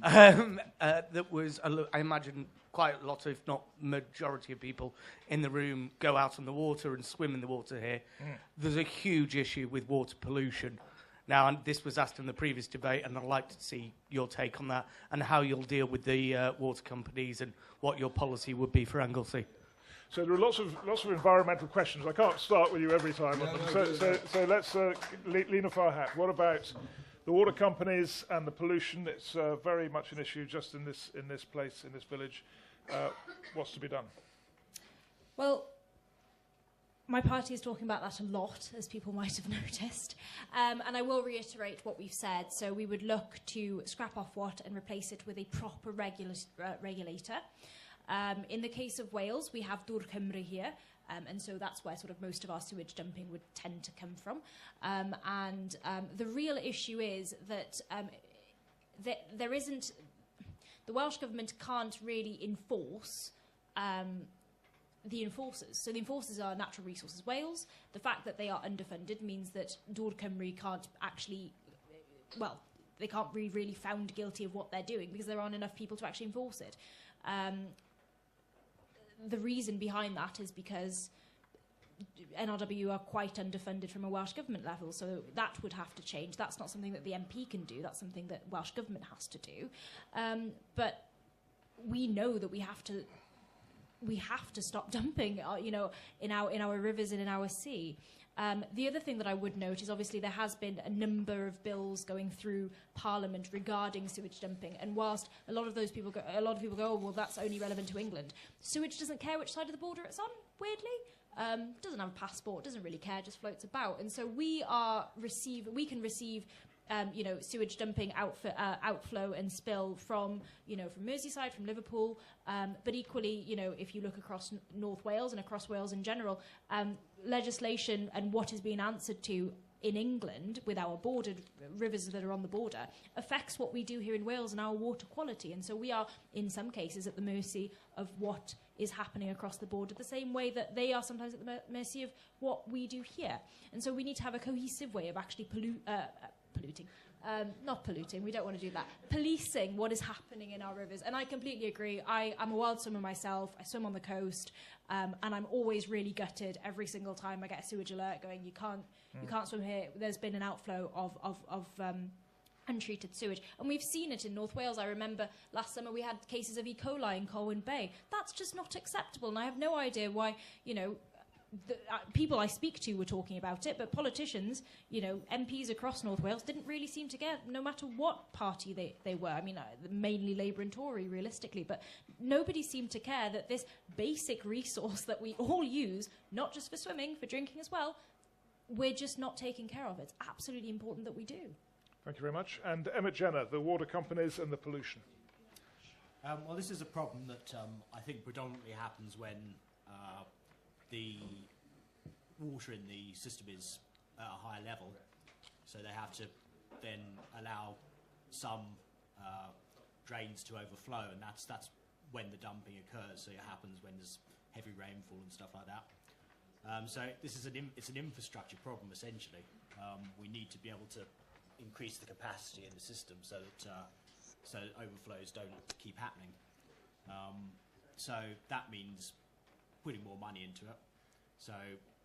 That was, I imagine, quite a lot, if not majority of people in the room go out on the water and swim in the water here. There's a huge issue with water pollution. Now, and this was asked in the previous debate, and I'd like to see your take on that and how you'll deal with the water companies and what your policy would be for Anglesey. So there are lots of environmental questions. I can't start with you every time. So let's Lena Farhat. What about the water companies and the pollution? It's very much an issue just in this place, in this village. What's to be done? Well, My party is talking about that a lot, as people might have noticed. And I will reiterate what we've said. So we would look to scrap off WAT and replace it with a proper regulator. In the case of Wales, we have Dŵr Cymru here. And so that's where sort of most of our sewage dumping would tend to come from. The real issue is that there isn't... The Welsh Government can't really enforce the enforcers. So the enforcers are Natural Resources Wales. The fact that they are underfunded means that Dŵr Cymru can't actually... Well, they can't be really found guilty of what they're doing because there aren't enough people to actually enforce it. The reason behind that is because NRW are quite underfunded from a Welsh Government level, so that would have to change. That's not something that the MP can do, that's something that Welsh Government has to do. But we know that we have to stop dumping, in our rivers and in our sea. The other thing that I would note is obviously there has been a number of bills going through Parliament regarding sewage dumping, and whilst a lot of people go, oh, well, that's only relevant to England. Sewage doesn't care which side of the border it's on, weirdly. Doesn't have a passport, doesn't really care, just floats about. And so we can receive sewage dumping outflow and spill from Merseyside, from Liverpool, but equally, if you look across North Wales and across Wales in general, legislation and what is being answered to in England with our bordered rivers that are on the border affects what we do here in Wales and our water quality. And so we are, in some cases, at the mercy of what is happening across the border, the same way that they are sometimes at the mercy of what we do here. And so we need to have a cohesive way of actually not polluting, we don't want to do that, policing what is happening in our rivers. And I completely agree. I'm a wild swimmer myself. I swim on the coast, and I'm always really gutted every single time I get a sewage alert going, you can't swim here. There's been an outflow of untreated sewage. And we've seen it in North Wales. I remember last summer we had cases of E. coli in Colwyn Bay. That's just not acceptable. And I have no idea why, the people I speak to were talking about it, but politicians, MPs across North Wales didn't really seem to care, no matter what party they were. I mean, mainly Labour and Tory, realistically, but nobody seemed to care that this basic resource that we all use, not just for swimming, for drinking as well, we're just not taking care of. It's absolutely important that we do. Thank you very much. And Emmett Jenner, the water companies and the pollution. Well, this is a problem that I think predominantly happens when the water in the system is at a higher level, so they have to then allow some drains to overflow, and that's when the dumping occurs. So it happens when there's heavy rainfall and stuff like that. So this is it's an infrastructure problem essentially. We need to be able to increase the capacity in the system so that overflows don't keep happening. So that means putting more money into it. So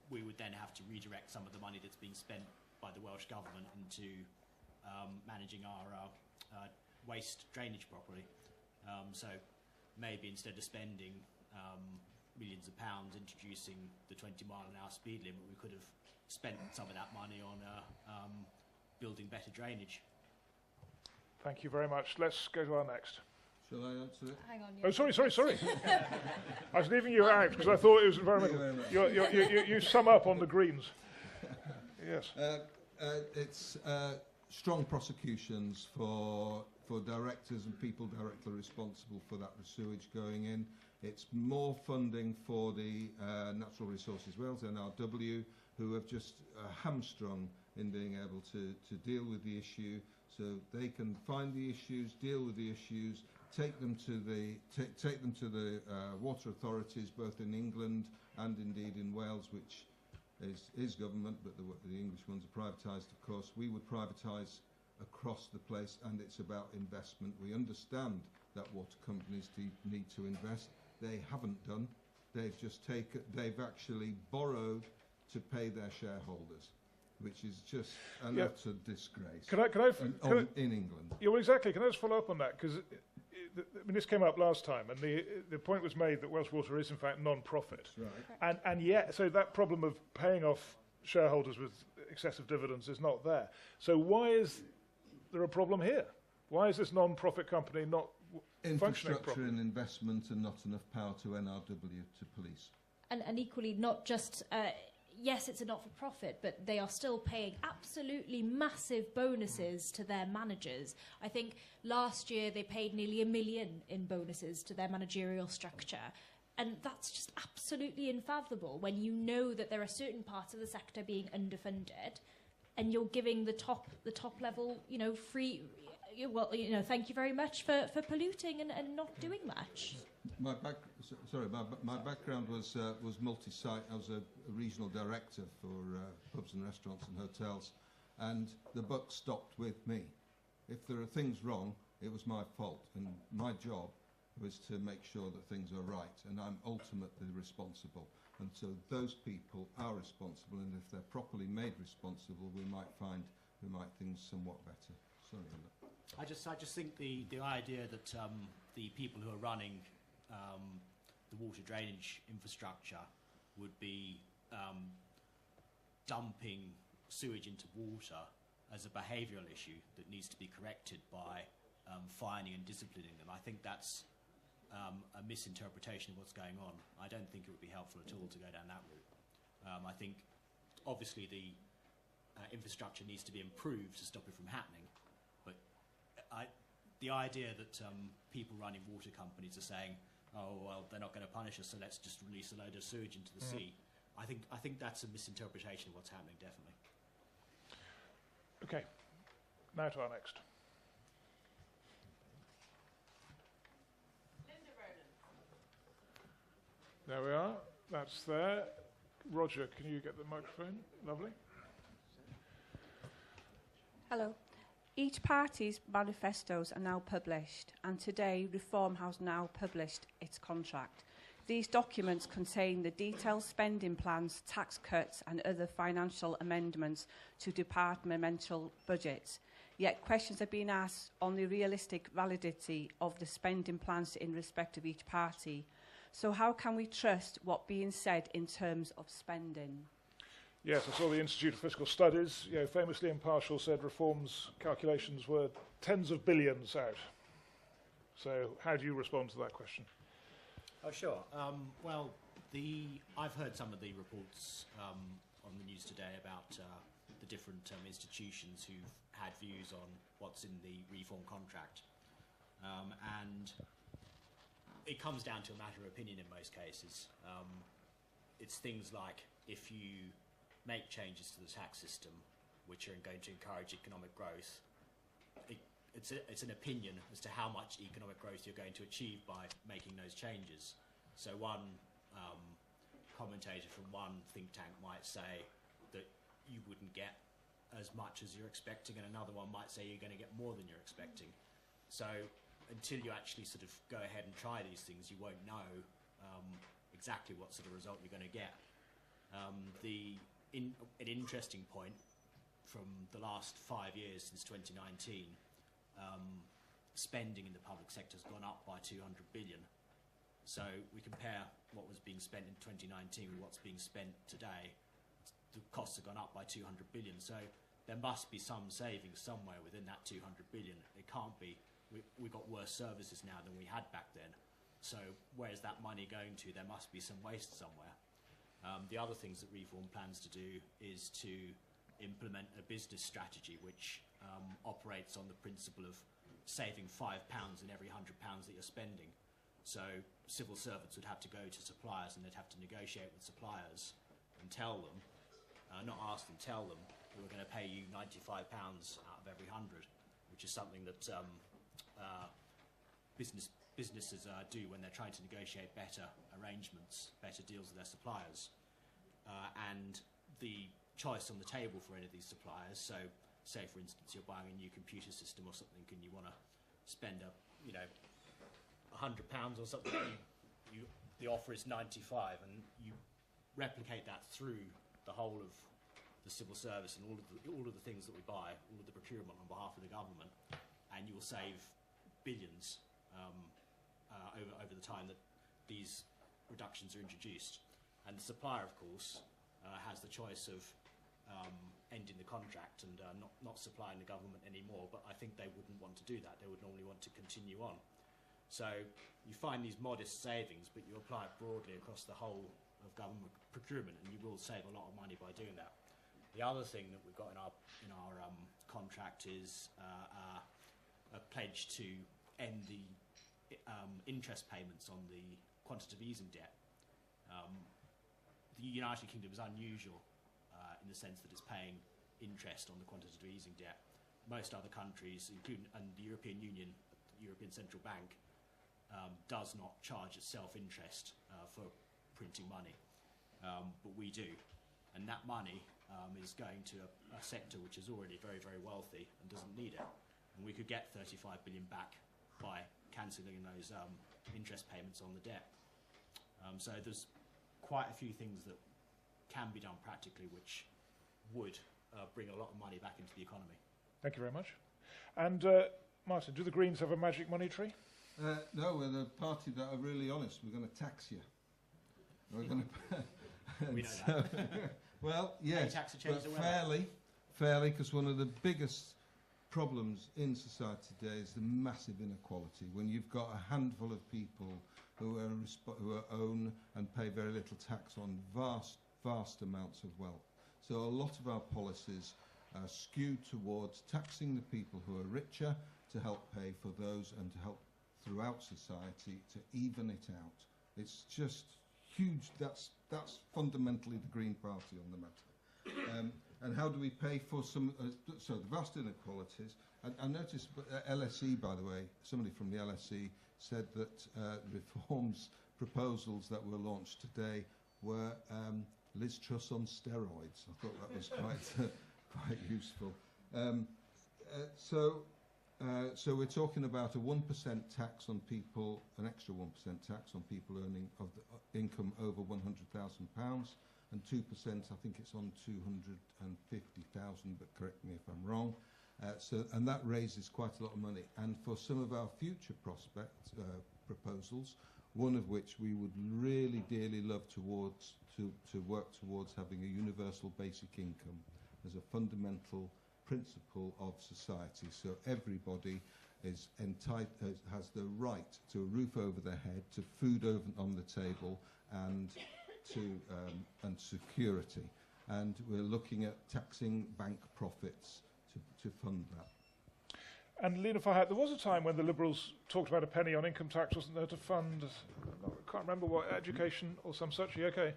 we would then have to redirect some of the money that's being spent by the Welsh Government into managing our waste drainage properly. So maybe instead of spending millions of pounds introducing the 20-mile-an-hour speed limit, we could have spent some of that money on building better drainage. Thank you very much. Let's go to our next. Shall I answer it? Hang on. Oh, sorry. I was leaving you out because I thought it was environmental. You sum up on the greens. Yes. It's strong prosecutions for directors and people directly responsible for that sewage going in. It's more funding for the Natural Resources Wales, NRW, who have just hamstrung in being able to deal with the issue, so they can find the issues, deal with the issues, take them to the water authorities, both in England and indeed in Wales, which is government, but the English ones are privatised, of course. We would privatise across the place, and it's about investment. We understand that water companies need to invest. They haven't done. They've actually borrowed to pay their shareholders, which is just an utter disgrace. In England. Yeah, well, exactly. Can I just follow up on that? Because this came up last time, and the point was made that Welsh Water is in fact non-profit. Right. And yet, so that problem of paying off shareholders with excessive dividends is not there. So why is there a problem here? Why is this non-profit company not functioning properly? Infrastructure and investment and not enough power to NRW to police. And equally, not just yes, it's a not-for-profit, but they are still paying absolutely massive bonuses to their managers. I think last year they paid nearly $1 million in bonuses to their managerial structure. And that's just absolutely unfathomable when you know that there are certain parts of the sector being underfunded, and you're giving the top level, free. Well, thank you very much for polluting and not doing much. My background was multi-site. I was a regional director for pubs and restaurants and hotels, and the buck stopped with me. If there are things wrong, it was my fault, and my job was to make sure that things are right, and I'm ultimately responsible. And so those people are responsible, and if they're properly made responsible, we might things somewhat better. Sorry on that. I just think the idea that the people who are running the water drainage infrastructure would be dumping sewage into water as a behavioural issue that needs to be corrected by fining and disciplining them. I think that's a misinterpretation of what's going on. I don't think it would be helpful at all to go down that route. I think obviously the infrastructure needs to be improved to stop it from happening, but the idea that people running water companies are saying, oh, well, they're not going to punish us, so let's just release a load of sewage into the sea. I think that's a misinterpretation of what's happening, definitely. Okay, now to our next. Linda Ronan. There we are. That's there. Roger, can you get the microphone? Lovely. Hello. Each party's manifestos are now published, and today Reform has now published its contract. These documents contain the detailed spending plans, tax cuts and other financial amendments to departmental budgets. Yet questions are being asked on the realistic validity of the spending plans in respect of each party. So how can we trust what's being said in terms of spending? Yes, I saw the Institute of Fiscal Studies, famously impartial, said Reform's calculations were tens of billions out. So how do you respond to that question? Oh, sure. Well, I've heard some of the reports on the news today about the different institutions who've had views on what's in the reform contract. And it comes down to a matter of opinion in most cases. It's things like if you make changes to the tax system which are going to encourage economic growth, it's an opinion as to how much economic growth you're going to achieve by making those changes. So one commentator from one think tank might say that you wouldn't get as much as you're expecting, and another one might say you're going to get more than you're expecting. So until you actually sort of go ahead and try these things, you won't know exactly what sort of result you're going to get. An interesting point from the last 5 years since 2019, spending in the public sector has gone up by 200 billion. So we compare what was being spent in 2019 with what's being spent today. The costs have gone up by 200 billion. So there must be some savings somewhere within that 200 billion. It can't be. We've got worse services now than we had back then. So where's that money going to? There must be some waste somewhere. The other things that Reform plans to do is to implement a business strategy which operates on the principle of saving £5 in every £100 that you're spending. So civil servants would have to go to suppliers and they'd have to negotiate with suppliers and tell them, not ask them, tell them that we're going to pay you £95 out of every 100, which is something that businesses do when they're trying to negotiate better arrangements, better deals with their suppliers. And the choice on the table for any of these suppliers, so say for instance you're buying a new computer system or something and you want to spend £100 or something, the offer is 95, and you replicate that through the whole of the civil service and all of the things that we buy, all of the procurement on behalf of the government, and you will save billions over the time that these reductions are introduced. And the supplier, of course, has the choice of ending the contract and not supplying the government anymore, but I think they wouldn't want to do that. They would normally want to continue on. So you find these modest savings, but you apply it broadly across the whole government procurement, and you will save a lot of money by doing that. The other thing that we've got in our contract is a pledge to end the interest payments on the quantitative easing debt. The United Kingdom is unusual in the sense that it's paying interest on the quantitative easing debt. Most other countries, including and the European Union, the European Central Bank, does not charge itself interest for printing money, but we do, and that money is going to a sector which is already very, very wealthy and doesn't need it. And we could get 35 billion back by cancelling those interest payments on the debt. So there's quite a few things that can be done practically which would bring a lot of money back into the economy. Thank you very much. And Martin, do the Greens have a magic money tree? No, we're the party that are really honest. We're going to tax you. We're going to. We know that. Well, yes, but fairly, because one of the biggest problems in society today is the massive inequality. When you've got a handful of people who own and pay very little tax on vast amounts of wealth. So a lot of our policies are skewed towards taxing the people who are richer to help pay for those and to help throughout society to even it out. It's just huge. That's fundamentally the Green Party on the matter. And how do we pay for some? So the vast inequalities. I noticed LSE, by the way, somebody from the LSE said that reforms proposals that were launched today were Liz Truss on steroids. I thought that was quite useful. So we're talking about a 1% tax on people, an extra 1% tax on people earning of the income over £100,000, and 2%, I think it's on 250,000, but correct me if I'm wrong. And that raises quite a lot of money. And for some of our future proposals, one of which we would really dearly love to work towards having a universal basic income as a fundamental principle of society, so everybody is has the right to a roof over their head, to food on the table, and to and security. And we're looking at taxing bank profits to fund that. And Lena Farhat, there was a time when the Liberals talked about a penny on income tax, wasn't there, to fund, I can't remember what, education or some such. Are you okay?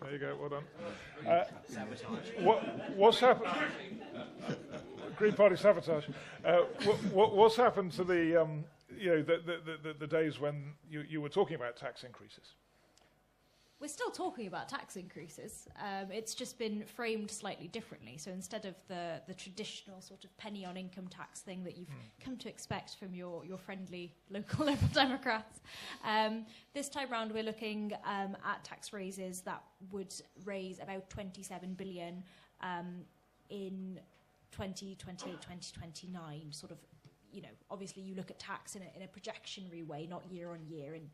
There you go, well done. What's happened? Green Party sabotage. What's happened to the days when you were talking about tax increases? We're still talking about tax increases. It's just been framed slightly differently. So instead of the traditional sort of penny on income tax thing that you've come to expect from your friendly local Liberal Democrats, this time round we're looking at tax raises that would raise about 27 billion in 2028, 2029. Sort of, obviously you look at tax in a projectionary way, not year on year, and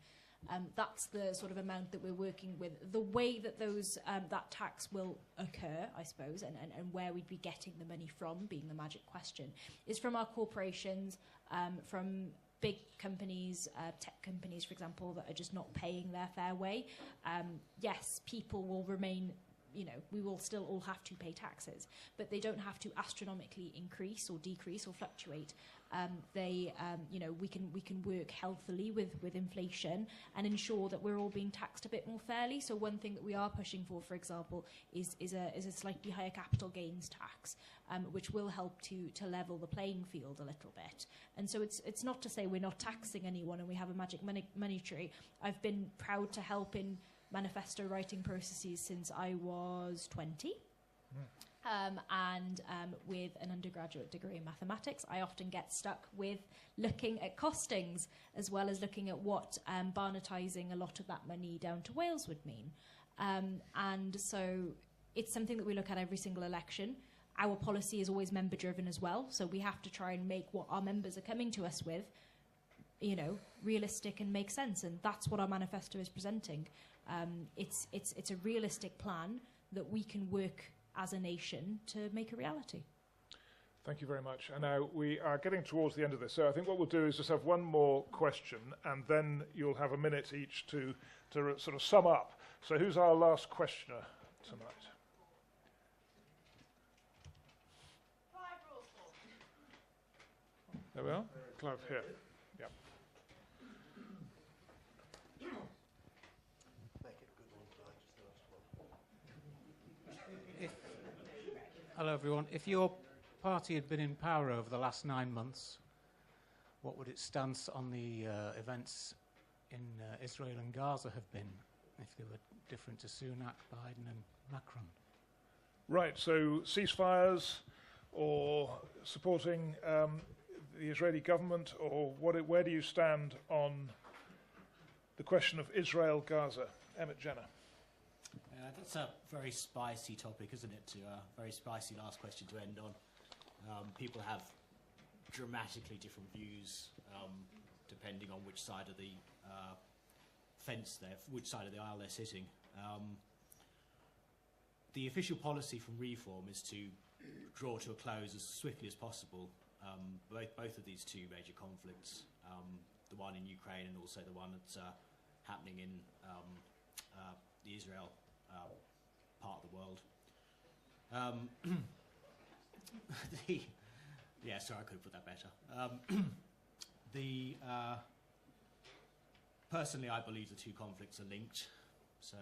that's the sort of amount that we're working with. The way that that tax will occur, I suppose, and where we'd be getting the money from, being the magic question, is from our corporations, from big companies, tech companies, for example, that are just not paying their fair way. Yes, people will remain, we will still all have to pay taxes, but they don't have to astronomically increase or decrease or fluctuate. We can work healthily with inflation and ensure that we're all being taxed a bit more fairly. So one thing that we are pushing for example, is a slightly higher capital gains tax, which will help to level the playing field a little bit. And so it's not to say we're not taxing anyone and we have a magic money tree. I've been proud to help in manifesto writing processes since I was 20. And with an undergraduate degree in mathematics, I often get stuck with looking at costings as well as looking at what Barnetising a lot of that money down to Wales would mean. And so it's something that we look at every single election. Our policy is always member-driven as well, so we have to try and make what our members are coming to us with, realistic and make sense, and that's what our manifesto is presenting. It's a realistic plan that we can work as a nation to make a reality. Thank you very much. And now we are getting towards the end of this. So I think what we'll do is just have one more question, and then you'll have a minute each to sort of sum up. So who's our last questioner tonight? There we are. Clive here. Yeah. Hello, everyone. If your party had been in power over the last 9 months, what would its stance on the events in Israel and Gaza have been if they were different to Sunak, Biden and Macron? Right, so ceasefires or supporting the Israeli government, or where do you stand on the question of Israel-Gaza? Emmett Jenner. That's a very spicy topic, isn't it? Very spicy last question to end on. People have dramatically different views depending on which side of the fence which side of the aisle they're sitting. The official policy from Reform is to draw to a close as swiftly as possible both of these two major conflicts, the one in Ukraine and also the one that's happening in the Israel part of the world. Yeah, sorry, I could have put that better. Personally, I believe the two conflicts are linked. So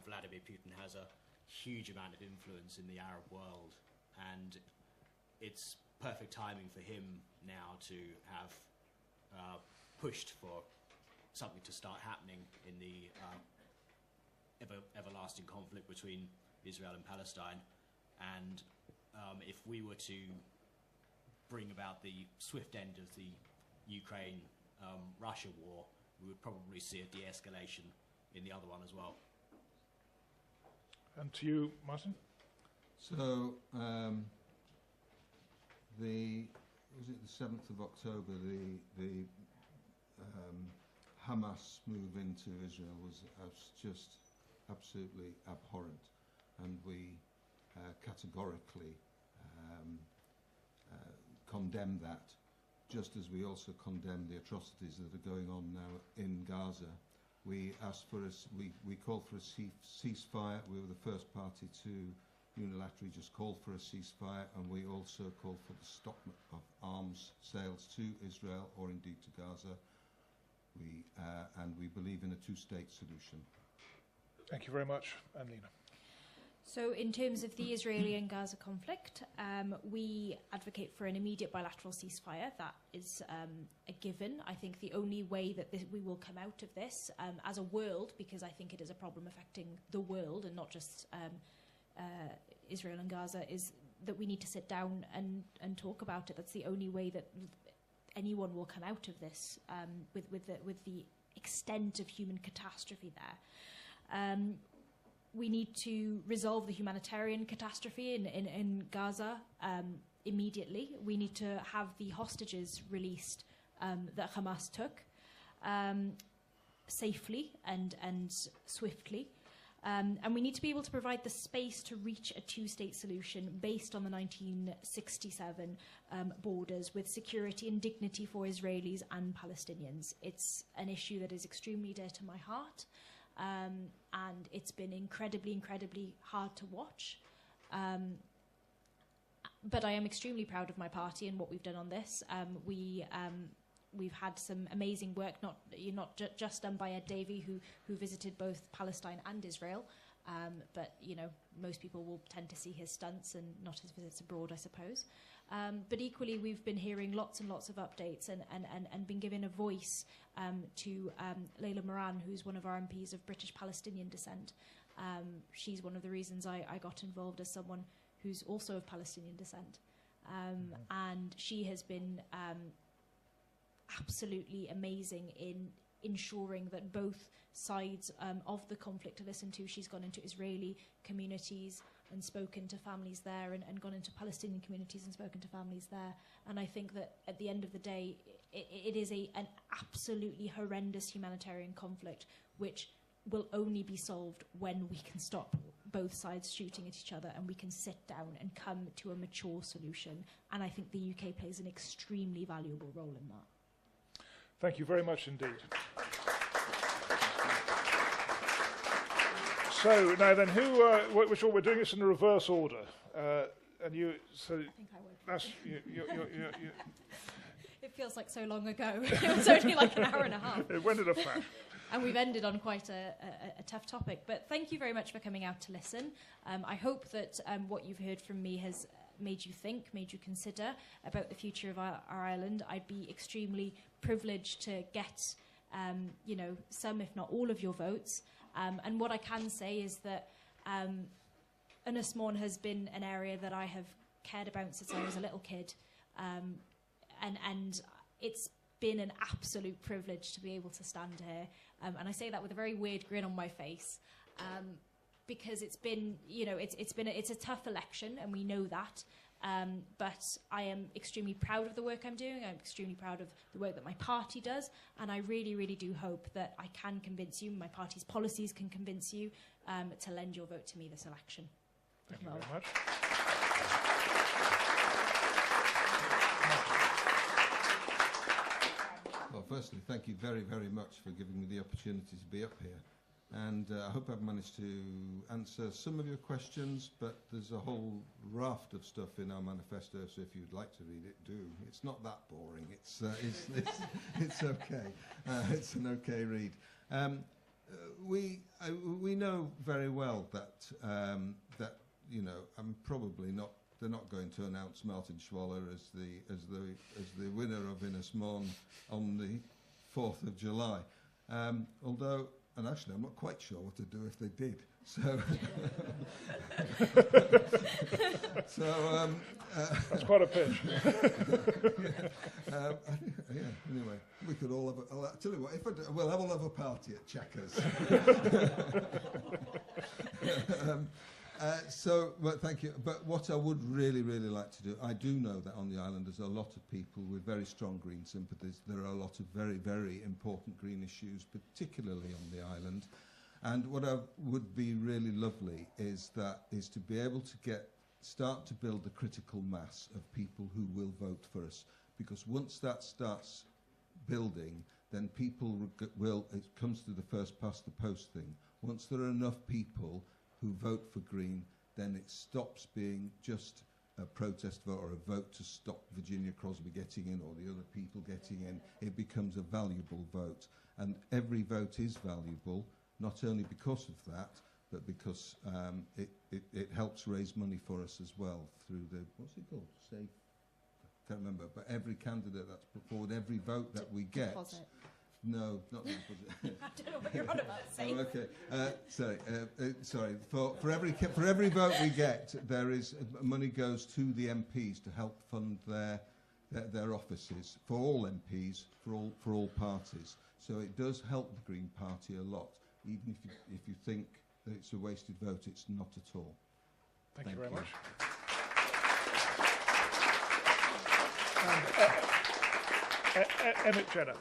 Vladimir Putin has a huge amount of influence in the Arab world, and it's perfect timing for him now to have pushed for something to start happening in the everlasting conflict between Israel and Palestine. And if we were to bring about the swift end of the Ukraine-Russia war, we would probably see a de-escalation in the other one as well. And to you, Martin? So, was it the 7th of October, the Hamas move into Israel was just absolutely abhorrent, and we categorically condemn that, just as we also condemn the atrocities that are going on now in Gaza. We asked for we called for a ceasefire. We were the first party to unilaterally just call for a ceasefire, and we also called for the stop of arms sales to Israel or indeed to Gaza. And we believe in a two-state solution. Thank you very much. And Lena. So in terms of the Israeli and Gaza conflict, we advocate for an immediate bilateral ceasefire. That is a given. I think the only way that we will come out of this as a world, because I think it is a problem affecting the world and not just Israel and Gaza, is that we need to sit down and talk about it. That's the only way that anyone will come out of this with the extent of human catastrophe there. We need to resolve the humanitarian catastrophe in Gaza immediately. We need to have the hostages released that Hamas took safely and swiftly. And we need to be able to provide the space to reach a two-state solution based on the 1967 borders, with security and dignity for Israelis and Palestinians. It's an issue that is extremely dear to my heart. And it's been incredibly, incredibly hard to watch. But I am extremely proud of my party and what we've done on this. We've had some amazing work, not just done by Ed Davey, who visited both Palestine and Israel. But most people will tend to see his stunts and not his visits abroad, I suppose. But equally, we've been hearing lots and lots of updates and been given a voice to Layla Moran, who's one of our MPs of British Palestinian descent. She's one of the reasons I got involved as someone who's also of Palestinian descent. And she has been absolutely amazing in ensuring that both sides of the conflict are listened to. She's gone into Israeli communities and spoken to families there, and gone into Palestinian communities and spoken to families there. And I think that at the end of the day, it is an absolutely horrendous humanitarian conflict, which will only be solved when we can stop both sides shooting at each other, and we can sit down and come to a mature solution. And I think the UK plays an extremely valuable role in that. Thank you very much indeed. So now then, we're doing this in the reverse order, and you. So I think I would. That's you. It feels like so long ago. It was only like an hour and a half. It went in a flash. And we've ended on quite a tough topic. But thank you very much for coming out to listen. I hope that what you've heard from me has made you think, made you consider about the future of our island. I'd be extremely privileged to get, some, if not all of your votes. And what I can say is that Ynys Môn has been an area that I have cared about since I was a little kid. And it's been an absolute privilege to be able to stand here. And I say that with a very weird grin on my face, because it's been, it's a tough election, and we know that. But I am extremely proud of the work I'm doing. I'm extremely proud of the work that my party does. And I really, really do hope that I can convince you, my party's policies can convince you to lend your vote to me this election. Thank you very much. Well, firstly, thank you very, very much for giving me the opportunity to be up here. And I hope I've managed to answer some of your questions, but there's a whole raft of stuff in our manifesto, so if you'd like to read it, do. It's not that boring. It's okay. It's an okay read. We know very well that I'm probably not. They're not going to announce Martin Schwaller as the winner of Ynys Môn on the 4th of July. Although, and actually, I'm not quite sure what to do if they did. So, that's quite a pitch. Anyway, we could all have. I'll tell you what. We'll have a party at Checkers. Well, thank you. But what I would really, really like to do, I do know that on the island there's a lot of people with very strong green sympathies. There are a lot of very, very important green issues, particularly on the island. And what would be really lovely is to be able to start to build a critical mass of people who will vote for us. Because once that starts building, then people will, it comes to the first past the post thing. Once there are enough people who vote for Green, then it stops being just a protest vote or a vote to stop Virginia Crosby getting in or the other people getting in. It becomes a valuable vote. And every vote is valuable, not only because of that, but because it helps raise money for us as well through the, what's it called? Safe? I can't remember, but every candidate that's put forward, every vote that we get. Deposit. No, not the deposit. I don't know what you're on about. Oh, okay. Sorry. For every vote we get, there is money goes to the MPs to help fund their offices for all MPs, for all parties. So it does help the Green Party a lot. Even if you think that it's a wasted vote, it's not at all. Thank you very much. Emmett Jenner.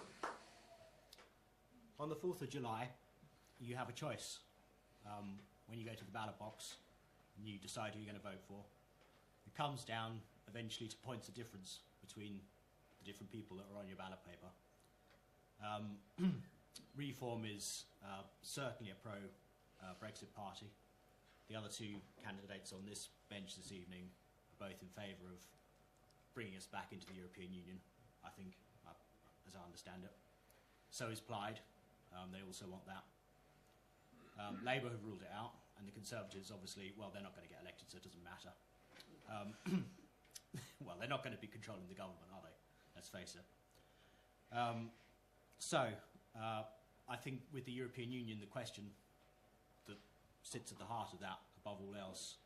On the 4th of July, you have a choice. When you go to the ballot box and you decide who you're going to vote for, it comes down eventually to points of difference between the different people that are on your ballot paper. Reform is certainly a pro-Brexit party. The other two candidates on this bench this evening are both in favour of bringing us back into the European Union, I think, as I understand it. So is Plaid. They also want that. Labour have ruled it out, and the Conservatives, obviously, well, they're not going to get elected, so it doesn't matter. Well, they're not going to be controlling the government, are they? Let's face it. I think with the European Union, the question that sits at the heart of that, above all else,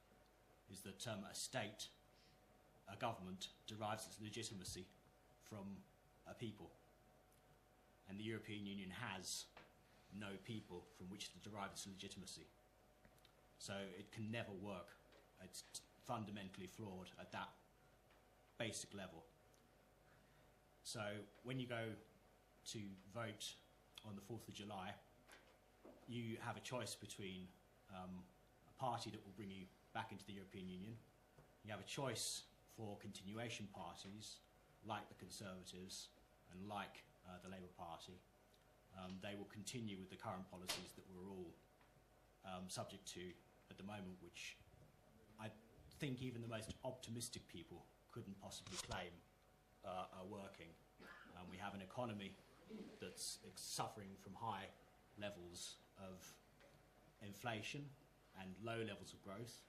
is that a state, a government, derives its legitimacy from a people. And the European Union has no people from which to derive its legitimacy. So it can never work. It's fundamentally flawed at that basic level. So when you go to vote on the 4th of July, you have a choice between a party that will bring you back into the European Union. You have a choice for continuation parties like the Conservatives and like the Labour Party. They will continue with the current policies that we're all subject to at the moment, which I think even the most optimistic people couldn't possibly claim are working. We have an economy that's suffering from high levels of inflation and low levels of growth,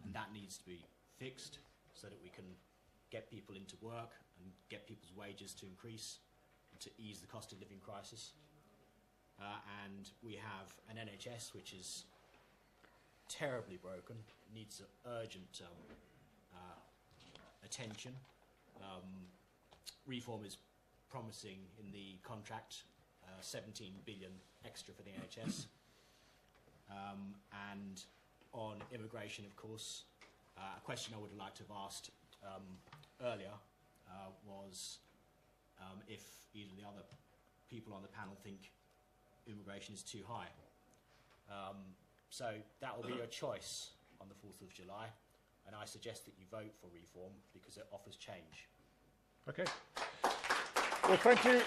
and that needs to be fixed so that we can get people into work and get people's wages to increase and to ease the cost of living crisis. And we have an NHS which is terribly broken, needs urgent attention. Reform is promising in the contract 17 billion extra for the NHS. And on immigration, of course, a question I would have liked to have asked earlier was if either of the other people on the panel think immigration is too high. So that will be your choice on the 4th of July, and I suggest that you vote for reform because it offers change. Okay. Well, thank you.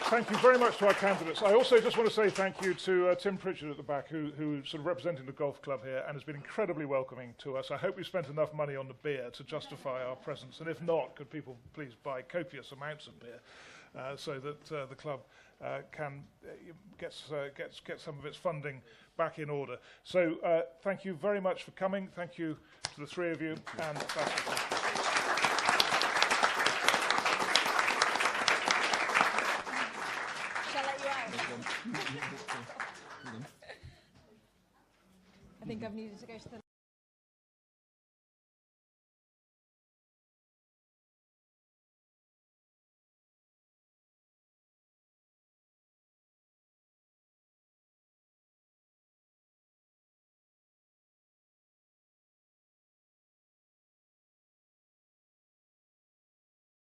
Thank you very much to our candidates. I also just want to say thank you to Tim Pritchard at the back, who sort of representing the golf club here and has been incredibly welcoming to us. I hope we spent enough money on the beer to justify our presence, and if not, could people please buy copious amounts of beer so that the club can get some of its funding back in order. So thank you very much for coming. Thank you to the three of you, and that's it. I think I've needed to go to the